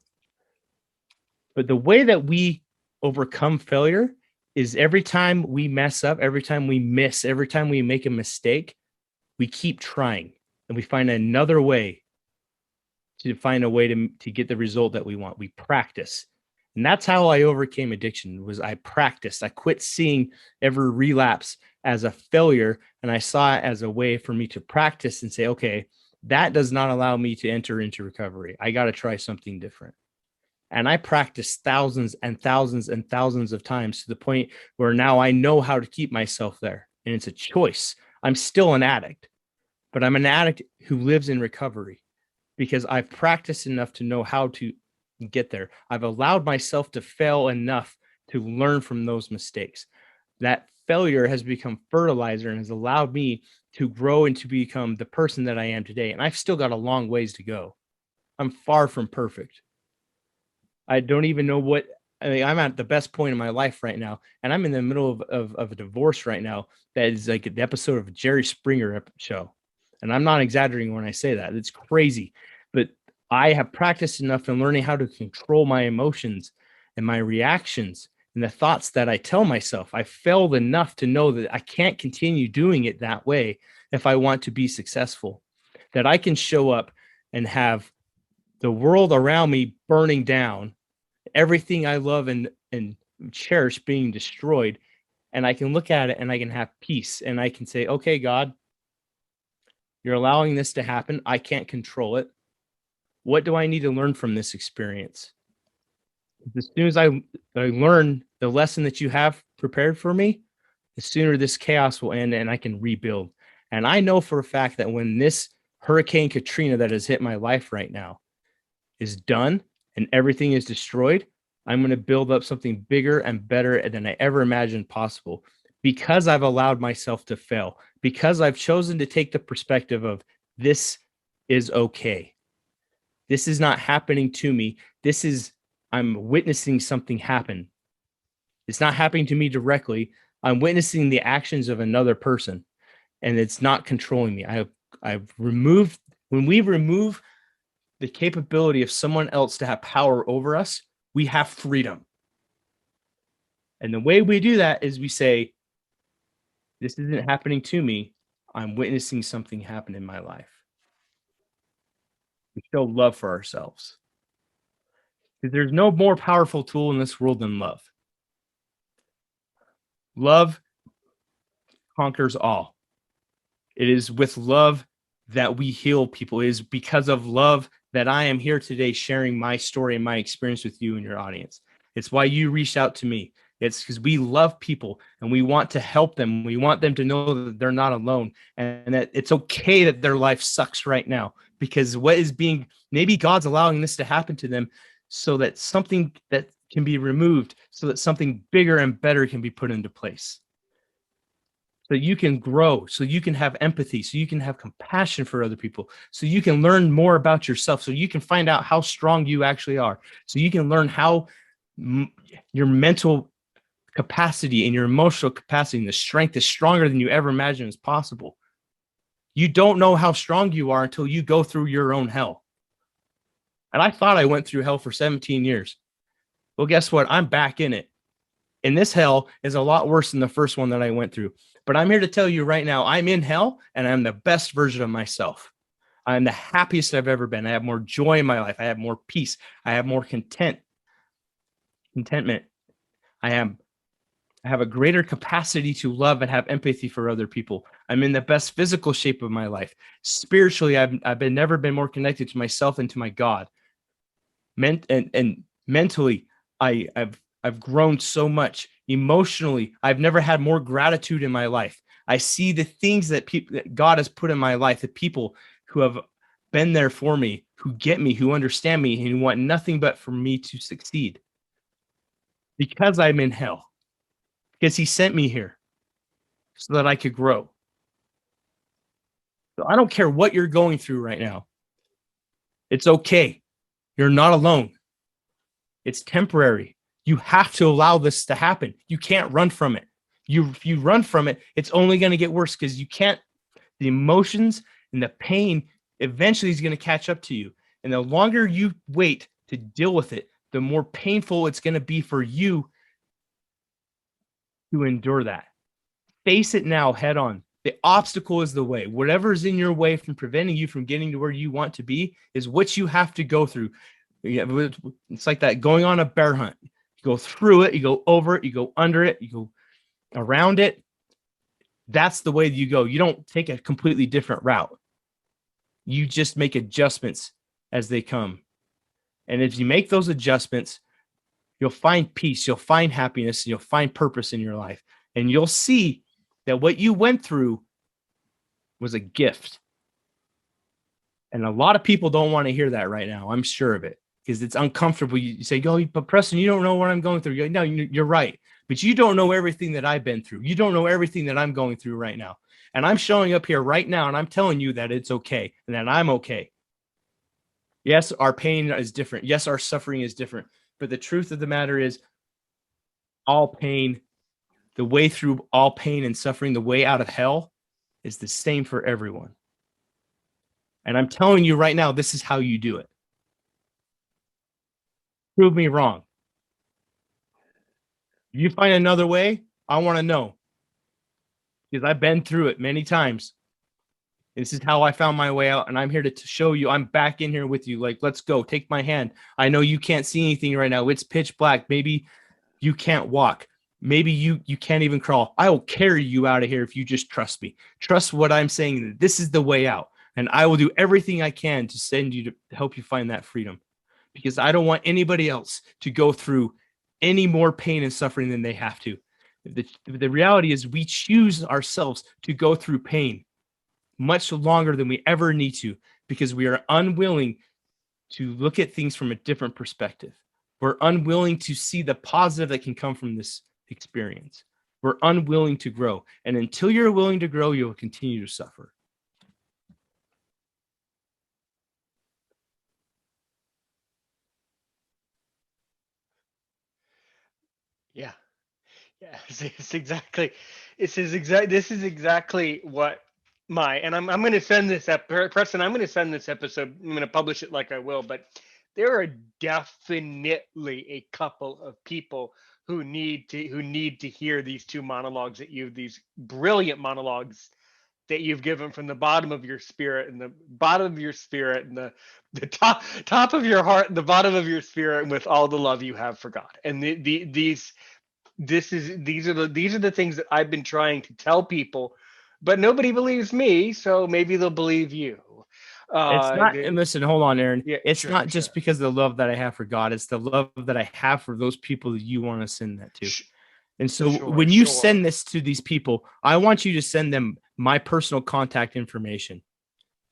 But the way that we overcome failure is every time we mess up, every time we miss, every time we make a mistake, we keep trying and we find another way to get the result that we want. We practice. And that's how I overcame addiction. Was I practiced. I quit seeing every relapse as a failure, and I saw it as a way for me to practice and say, okay, that does not allow me to enter into recovery. I got to try something different. And I practiced thousands and thousands and thousands of times to the point where now I know how to keep myself there. And it's a choice. I'm still an addict, but I'm an addict who lives in recovery because I've practiced enough to know how to get there. I've allowed myself to fail enough to learn from those mistakes. That failure has become fertilizer and has allowed me to grow and to become the person that I am today. And I've still got a long ways to go. I'm far from perfect. I don't even know what I'm at the best point in my life right now. And I'm in the middle of a divorce right now. That is like the episode of a Jerry Springer show. And I'm not exaggerating when I say that. It's crazy. But I have practiced enough in learning how to control my emotions and my reactions and the thoughts that I tell myself. I failed enough to know that I can't continue doing it that way if I want to be successful, that I can show up and have the world around me burning down, everything I love and cherish being destroyed. And I can look at it and I can have peace and I can say, okay, God, you're allowing this to happen. I can't control it. What do I need to learn from this experience? As soon as I learn the lesson that you have prepared for me, the sooner this chaos will end and I can rebuild. And I know for a fact that when this Hurricane Katrina that has hit my life right now is done and everything is destroyed, I'm going to build up something bigger and better than I ever imagined possible because I've allowed myself to fail, because I've chosen to take the perspective of this is okay. This is not happening to me. I'm witnessing something happen. It's not happening to me directly. I'm witnessing the actions of another person and it's not controlling me. When we remove the capability of someone else to have power over us, we have freedom. And the way we do that is we say, this isn't happening to me. I'm witnessing something happen in my life. We show love for ourselves. Because there's no more powerful tool in this world than love. Love conquers all. It is with love that we heal people. It is because of love that I am here today sharing my story and my experience with you and your audience. It's why you reached out to me. It's because we love people and we want to help them. We want them to know that they're not alone and that it's okay that their life sucks right now, because maybe God's allowing this to happen to them so that something that can be removed, so that something bigger and better can be put into place. So you can grow, so you can have empathy, so you can have compassion for other people, so you can learn more about yourself, so you can find out how strong you actually are, so you can learn how your mental capacity and your emotional capacity and the strength is stronger than you ever imagined is possible. You don't know how strong you are until you go through your own hell. And I thought I went through hell for 17 years. Well, guess what? I'm back in it. And this hell is a lot worse than the first one that I went through. But I'm here to tell you right now, I'm in hell and I'm the best version of myself. I'm the happiest I've ever been. I have more joy in my life. I have more peace. I have more contentment. I have a greater capacity to love and have empathy for other people. I'm in the best physical shape of my life. Spiritually, I've never been more connected to myself and to my God. And mentally, I've grown so much. Emotionally, I've never had more gratitude in my life. I see the things that God has put in my life, the people who have been there for me, who get me, who understand me, and who want nothing but for me to succeed. Because I'm in hell. Because he sent me here so that I could grow. So I don't care what you're going through right now. It's okay. You're not alone. It's temporary. You have to allow this to happen. You can't run from it. If you run from it, it's only going to get worse because the emotions and the pain eventually is going to catch up to you. And the longer you wait to deal with it, the more painful it's going to be for you to endure that. Face it now head on. The obstacle is the way. Whatever is in your way from preventing you from getting to where you want to be is what you have to go through. It's like that going on a bear hunt. You go through it, you go over it, you go under it, you go around it. That's the way that you go. You don't take a completely different route. You just make adjustments as they come. And if you make those adjustments, you'll find peace, you'll find happiness, you'll find purpose in your life. And you'll see that what you went through was a gift. And a lot of people don't want to hear that right now. I'm sure of it, because it's uncomfortable. You say, "Oh, but Preston, you don't know what I'm going through." No, you're right. But you don't know everything that I've been through. You don't know everything that I'm going through right now. And I'm showing up here right now and I'm telling you that it's okay and that I'm okay. Yes, our pain is different. Yes, our suffering is different. But the truth of the matter is, all pain, the way through all pain and suffering, the way out of hell is the same for everyone. And I'm telling you right now, this is how you do it. Prove me wrong. If you find another way, I want to know, because I've been through it many times. This is how I found my way out, and I'm here to show you. I'm back in here with you. Like, let's go. Take my hand. I know you can't see anything right now. It's pitch black. Maybe you can't walk. Maybe you can't even crawl. I will carry you out of here if you just trust me. Trust what I'm saying. This is the way out, and I will do everything I can to send you to help you find that freedom, because I don't want anybody else to go through any more pain and suffering than they have to. The reality is we choose ourselves to go through pain much longer than we ever need to, because we are unwilling to look at things from a different perspective. We're unwilling to see the positive that can come from this experience. We're unwilling to grow. And until you're willing to grow, you'll continue to suffer. Yeah. Yeah, this is exactly what and I'm going to send this up, Preston. I'm going to send this episode. I'm going to publish it like I will, but there are definitely a couple of people who need to hear these two monologues these brilliant monologues that you've given from the bottom of your spirit, and the bottom of your spirit, and the top of your heart, and the bottom of your spirit, and with all the love you have for God. And these are the things that I've been trying to tell people, but nobody believes me, so maybe they'll believe you. It's not, and listen, hold on, Aaron. Yeah, It's sure, not sure. just because of the love that I have for God. It's the love that I have for those people that you want to send that to. And so Sure, when you sure. send this to these people, I want you to send them my personal contact information.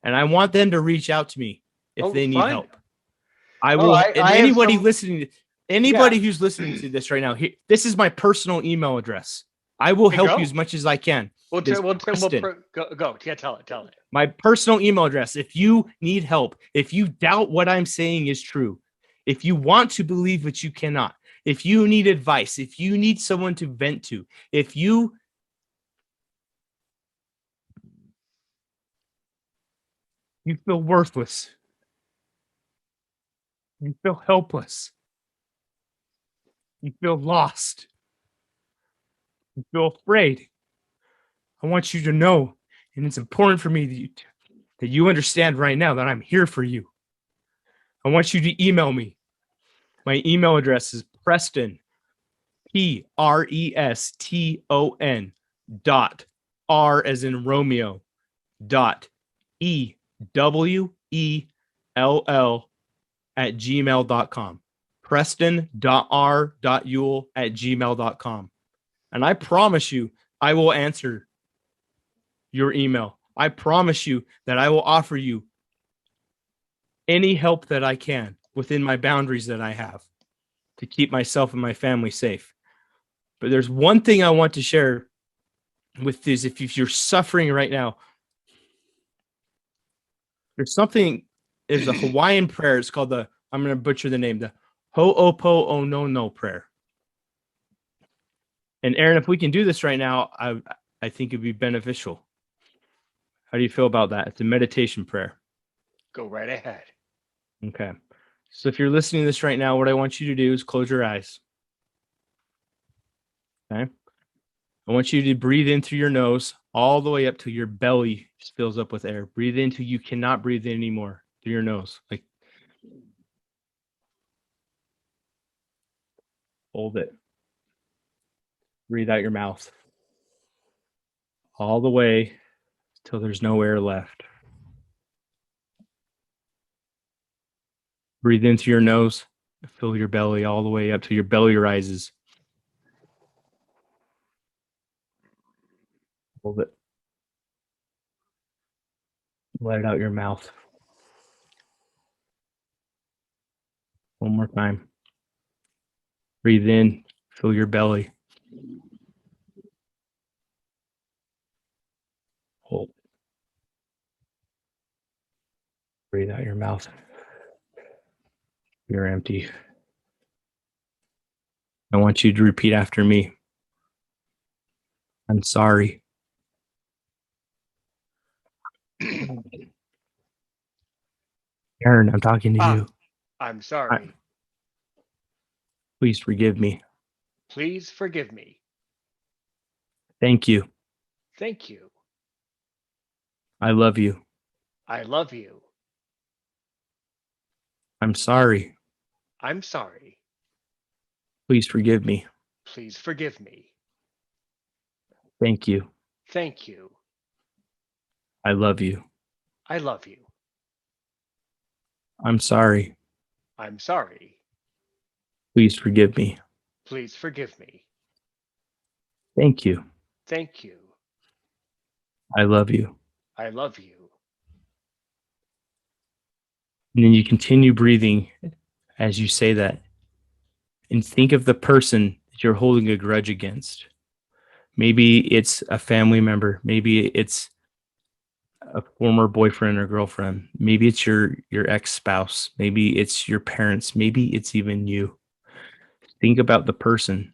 And I want them to reach out to me if they need Fine. help. I Oh, will, and I have anybody some. listening, anybody who's listening to this right now, this is my personal email address. I will help you as much as I can. We'll Preston. Go. Yeah, tell it. My personal email address. If you need help, if you doubt what I'm saying is true, if you want to believe but you cannot, if you need advice, if you need someone to vent to, if you feel worthless, you feel helpless, you feel lost, you feel afraid, I want you to know, and it's important for me that you understand right now that I'm here for you. I want you to email me. My email address is Preston, Preston dot R as in Romeo dot EWELL at gmail.com. Preston.r.ewell at gmail.com. And I promise you, I will answer your email. I promise you that I will offer you any help that I can within my boundaries that I have to keep myself and my family safe. But there's one thing I want to share with this. If you're suffering right now, there's a Hawaiian prayer. It's called I'm going to butcher the name, the Ho'oponopono prayer. And Aaron, if we can do this right now, I think it'd be beneficial. How do you feel about that? It's a meditation prayer. Go right ahead. Okay. So if you're listening to this right now, what I want you to do is close your eyes. Okay. I want you to breathe in through your nose all the way up till your belly fills up with air. Breathe in till you cannot breathe in anymore through your nose. Like, hold it. Breathe out your mouth all the way till there's no air left. Breathe in through your nose. Fill your belly all the way up till your belly rises. Hold it. Let it out your mouth. One more time. Breathe in. Fill your belly. Hold. Breathe out your mouth. You're empty. I want you to repeat after me. I'm sorry. Aaron, I'm talking to you. I'm sorry. Please forgive me. Please forgive me. Thank you. Thank you. I love you. I love you. I'm sorry. I'm sorry. Please forgive me. Please forgive me. Thank you. Thank you. I love you. I love you. I'm sorry. I'm sorry. Please forgive me. Please forgive me. Thank you. Thank you. I love you. I love you. And then you continue breathing as you say that. And think of the person that you're holding a grudge against. Maybe it's a family member. Maybe it's a former boyfriend or girlfriend. Maybe it's your ex-spouse. Maybe it's your parents. Maybe it's even you. Think about the person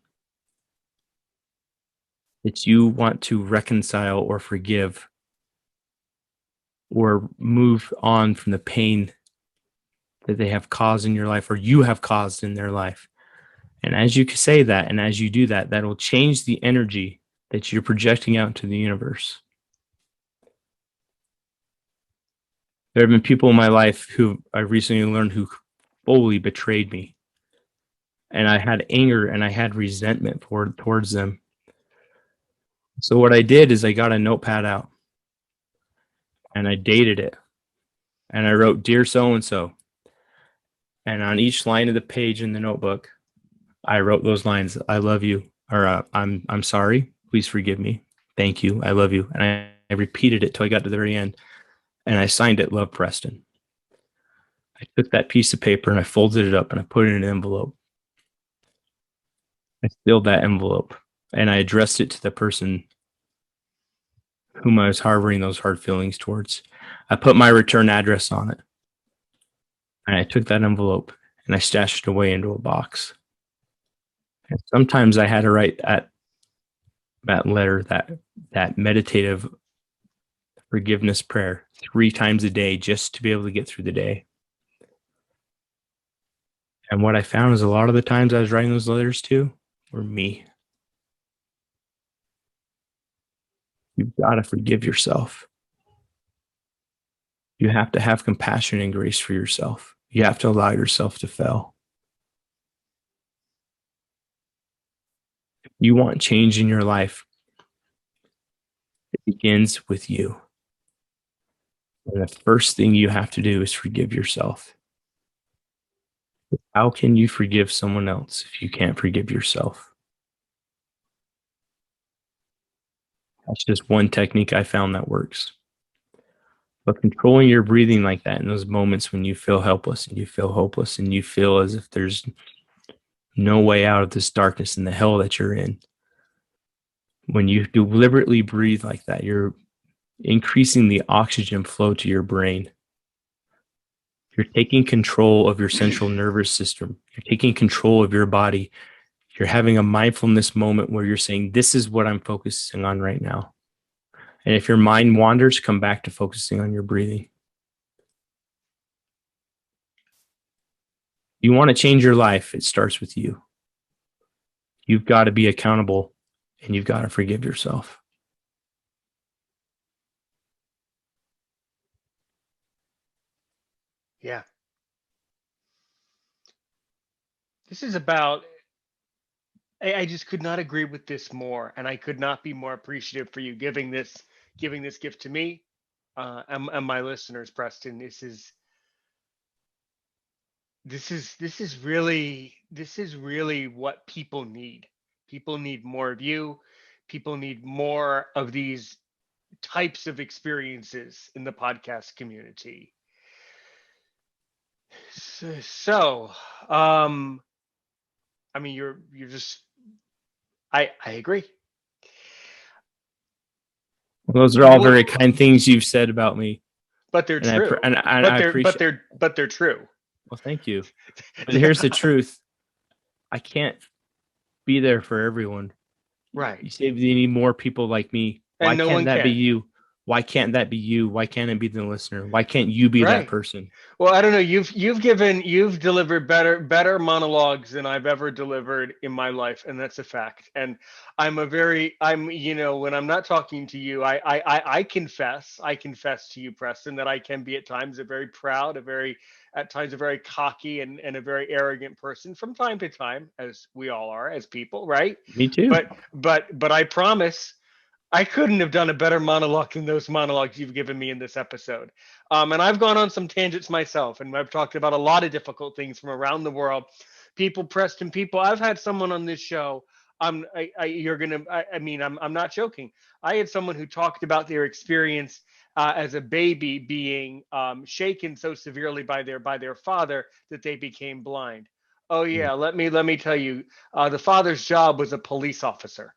that you want to reconcile or forgive or move on from the pain that they have caused in your life or you have caused in their life. And as you say that and as you do that, that will change the energy that you're projecting out into the universe. There have been people in my life who I recently learned who fully betrayed me. And I had anger and I had resentment towards them. So what I did is I got a notepad out and I dated it. And I wrote, "Dear so-and-so." And on each line of the page in the notebook, I wrote those lines, "I love you," or I'm sorry, please forgive me. Thank you. I love you. And I repeated it till I got to the very end. And I signed it, "Love, Preston." I took that piece of paper and I folded it up and I put it in an envelope. I sealed that envelope and I addressed it to the person whom I was harboring those hard feelings towards. I put my return address on it. And I took that envelope and I stashed it away into a box. And sometimes I had to write that letter, that meditative forgiveness prayer 3 times a day just to be able to get through the day. And what I found is a lot of the times I was writing those letters to were me. You've got to forgive yourself. You have to have compassion and grace for yourself. You have to allow yourself to fail. If you want change in your life, it begins with you. And the first thing you have to do is forgive yourself. How can you forgive someone else if you can't forgive yourself? That's just one technique I found that works. But controlling your breathing like that in those moments when you feel helpless and you feel hopeless and you feel as if there's no way out of this darkness and the hell that you're in. When you deliberately breathe like that, you're increasing the oxygen flow to your brain. You're taking control of your central nervous system. You're taking control of your body. You're having a mindfulness moment where you're saying, this is what I'm focusing on right now. And if your mind wanders, come back to focusing on your breathing. You want to change your life, it starts with you. You've got to be accountable and you've got to forgive yourself. Yeah. This is about, I just could not agree with this more, and I could not be more appreciative for you giving this gift to me, and my listeners, Preston. This is really what people need. People need more of you. People need more of these types of experiences in the podcast community. So, um, I mean, you're just, I agree. Well, those are all What, very kind things you've said about me, but they're and I true. and I appreciate. But they're true. Well, thank you. But Yeah. here's the truth: I can't be there for everyone. Right. You say you need more people like me. Why And no can't one that be can. you? Why can't that be you? Why can't it be the listener? Why can't you be that Right. person? Well, I don't know. You've delivered better monologues than I've ever delivered in my life, and that's a fact. And I'm when I'm not talking to you, I confess to you, Preston, that I can be at times a very proud, at times a very cocky and a very arrogant person from time to time, as we all are as people, right? Me too. But I promise I couldn't have done a better monologue than those monologues you've given me in this episode. And I've gone on some tangents myself, and I've talked about a lot of difficult things from around the world. People, Preston, people. I've had someone on this show. You're gonna. I mean, I'm not joking. I had someone who talked about their experience as a baby being shaken so severely by their father that they became blind. Oh yeah, let me tell you, the father's job was a police officer,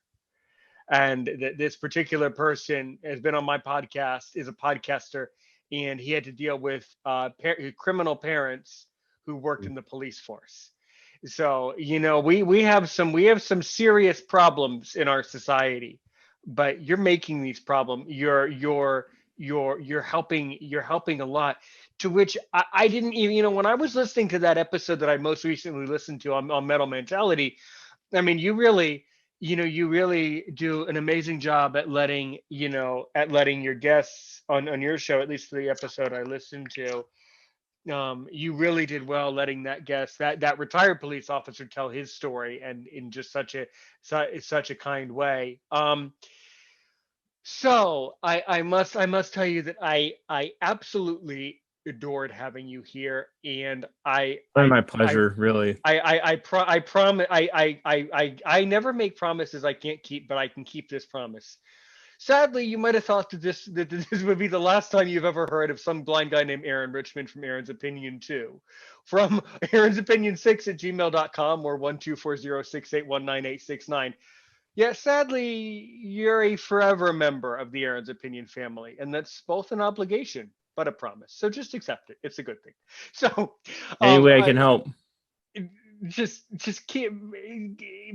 and this particular person has been on my podcast, is a podcaster, and he had to deal with criminal parents who worked in the police force. So we have some serious problems in our society, but you're making these problems. You're helping a lot. To which I didn't even, when I was listening to that episode that I most recently listened to on Metal Mentality, I mean, you really do an amazing job at letting your guests on your show, at least for the episode I listened to. You really did well letting that guest, that retired police officer, tell his story, and in just such a kind way. So I must tell you that I absolutely adored having you here, and It's my pleasure, really. I promise I never make promises I can't keep, but I can keep this promise. Sadly, you might have thought that this would be the last time you've ever heard of some blind guy named Aaron Richmond from Aaron's Opinion 2. From Aaron's Opinion 6 at gmail.com or 12406819869. Yeah, sadly, you're a forever member of the Aaron's Opinion family, and that's both an obligation but a promise. So just accept it. It's a good thing. So, Any way I can I help. just keep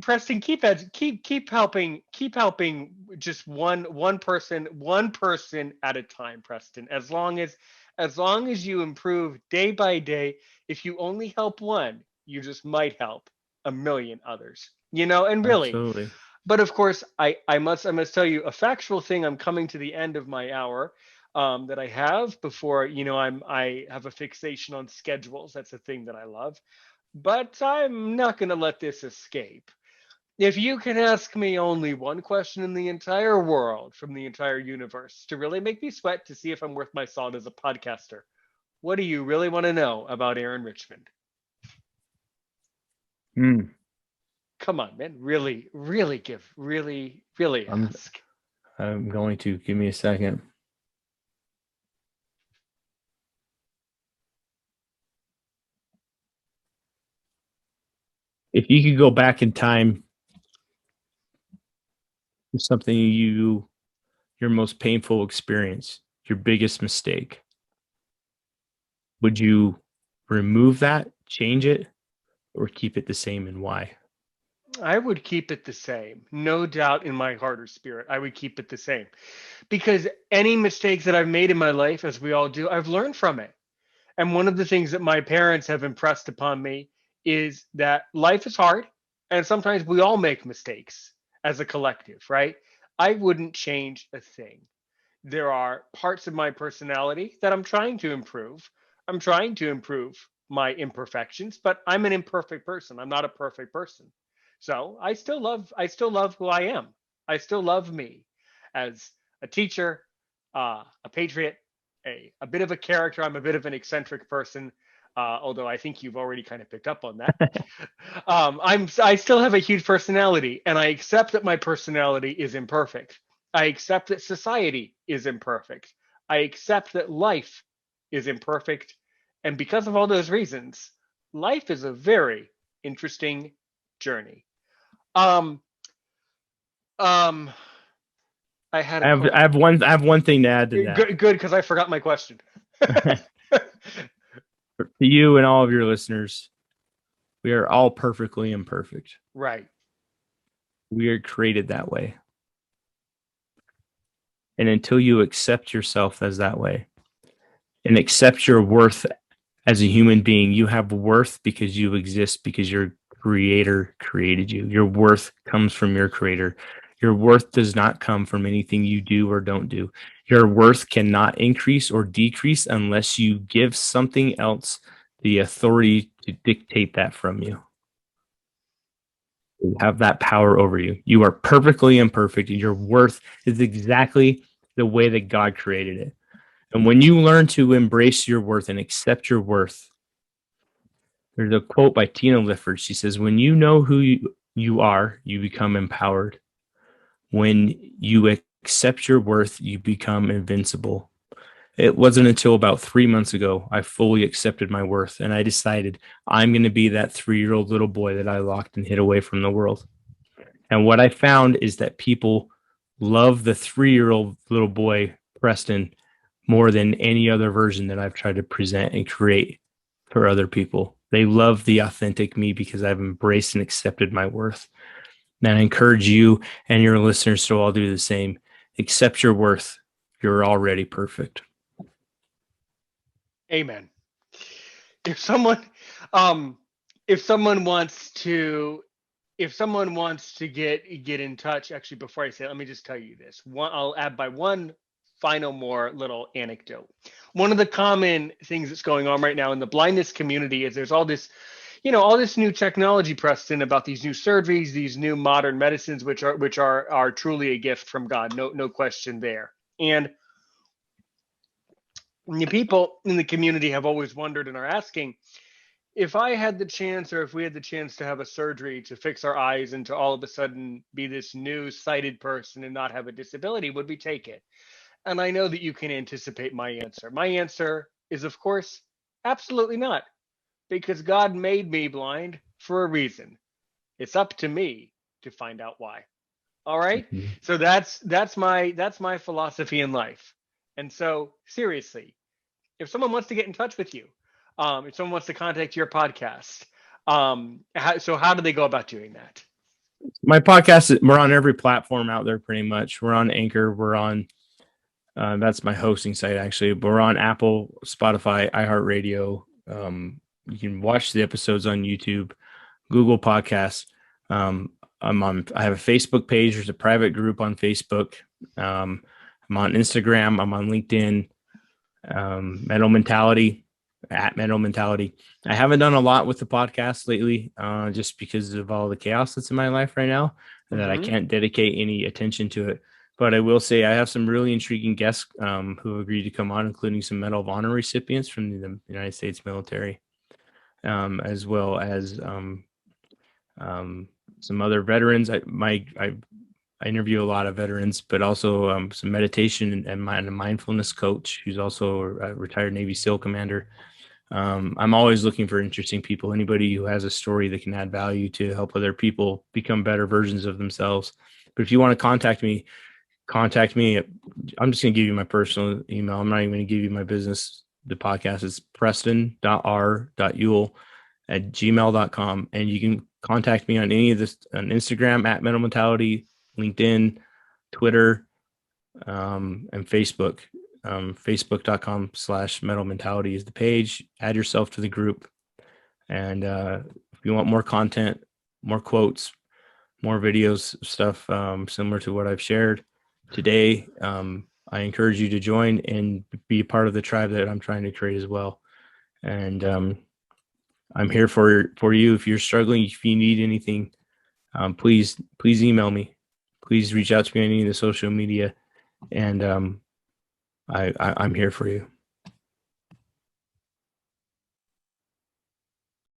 Preston, keep helping just one person at a time, Preston. As long as you improve day by day, if you only help one, you just might help a million others. And really, Absolutely. but of course, I must tell you a factual thing. I'm coming to the end of my hour that I have before. I have a fixation on schedules. That's a thing that I love, but I'm not going to let this escape. If you can ask me only one question in the entire world from the entire universe to really make me sweat to see if I'm worth my salt as a podcaster, what do you really want to know about Aaron Richmond? Hmm. Come on, man. Really, really I'm ask. I'm going to give me a second. If you could go back in time to something your most painful experience, your biggest mistake, would you remove that, change it, or keep it the same, and why? I would keep it the same. No doubt in my heart or spirit, I would keep it the same. Because any mistakes that I've made in my life, as we all do, I've learned from it. And one of the things that my parents have impressed upon me is that life is hard and sometimes we all make mistakes as a collective, right? I wouldn't change a thing. There are parts of my personality that I'm trying to improve. I'm trying to improve my imperfections, but I'm an imperfect person. I'm not a perfect person. So I still love who I am. I still love me as a teacher, a patriot, a bit of a character. I'm a bit of an eccentric person, although I think you've already kind of picked up on that. I still have a huge personality, and I accept that my personality is imperfect. I accept that society is imperfect. I accept that life is imperfect, and because of all those reasons, life is a very interesting journey. Um, um, I had I a have quote. I have one thing to add to that. Good, good, because I forgot my question. To you and all of your listeners, we are all perfectly imperfect. Right. We are created that way. And until you accept yourself as that way and accept your worth as a human being, you have worth because you exist, because your creator created you. Your worth comes from your creator. Your worth does not come from anything you do or don't do. Your worth cannot increase or decrease unless you give something else the authority to dictate that from you. You have that power over you. You are perfectly imperfect, and your worth is exactly the way that God created it. And when you learn to embrace your worth and accept your worth, there's a quote by Tina Lifford. She says, when you know who you are, you become empowered. When you accept your worth, you become invincible. It wasn't until about 3 months ago I fully accepted my worth, and I decided I'm going to be that 3-year-old little boy that I locked and hid away from the world. And what I found is that people love the 3-year-old little boy, Preston, more than any other version that I've tried to present and create for other people. They love the authentic me because I've embraced and accepted my worth. And I encourage you and your listeners to all do the same. Accept your worth. You're already perfect. Amen. If someone, um, if someone wants to, if someone wants to get in touch, actually, before I say it, let me just tell you this. I'll add by one final more little anecdote. One of the common things that's going on right now in the blindness community is there's all this, all this new technology pressed in about these new surgeries, these new modern medicines, which are truly a gift from God. No question there. And the people in the community have always wondered and are asking, if I had the chance, or if we had the chance to have a surgery to fix our eyes and to all of a sudden be this new sighted person and not have a disability, would we take it? And I know that you can anticipate my answer. My answer is, of course, absolutely not, because God made me blind for a reason. It's up to me to find out why. All right? Mhm. So that's my philosophy in life. And so seriously, if someone wants to get in touch with you, if someone wants to contact your podcast, how do they go about doing that? My podcast, we're on every platform out there pretty much. We're on Anchor. We're on, that's my hosting site actually. We're on Apple, Spotify, iHeartRadio. You can watch the episodes on YouTube, Google Podcasts. I have a Facebook page. There's a private group on Facebook. I'm on Instagram. I'm on LinkedIn. Mental Mentality, at Mental Mentality. I haven't done a lot with the podcast lately, just because of all the chaos that's in my life right now, and that I Mm-hmm. can't dedicate any attention to it. But I will say I have some really intriguing guests who agreed to come on, including some Medal of Honor recipients from the United States military, as well as um, some other veterans. I interview a lot of veterans, but also some meditation and a mindfulness coach who's also a retired Navy SEAL commander. I'm always looking for interesting people, anybody who has a story that can add value to help other people become better versions of themselves. But if you want to contact me. I'm just going to give you my personal email. I'm not even going to give you my business. The podcast is preston.r.ewell@gmail.com. And you can contact me on any of this on Instagram at Mental Mentality, LinkedIn, Twitter, and Facebook. Facebook.com/Mental Mentality is the page. Add yourself to the group. And if you want more content, more quotes, more videos, stuff similar to what I've shared today, I encourage you to join and be a part of the tribe that I'm trying to create as well. And I'm here for you. If you're struggling, if you need anything, please email me. Please reach out to me on any of the social media, and I'm here for you.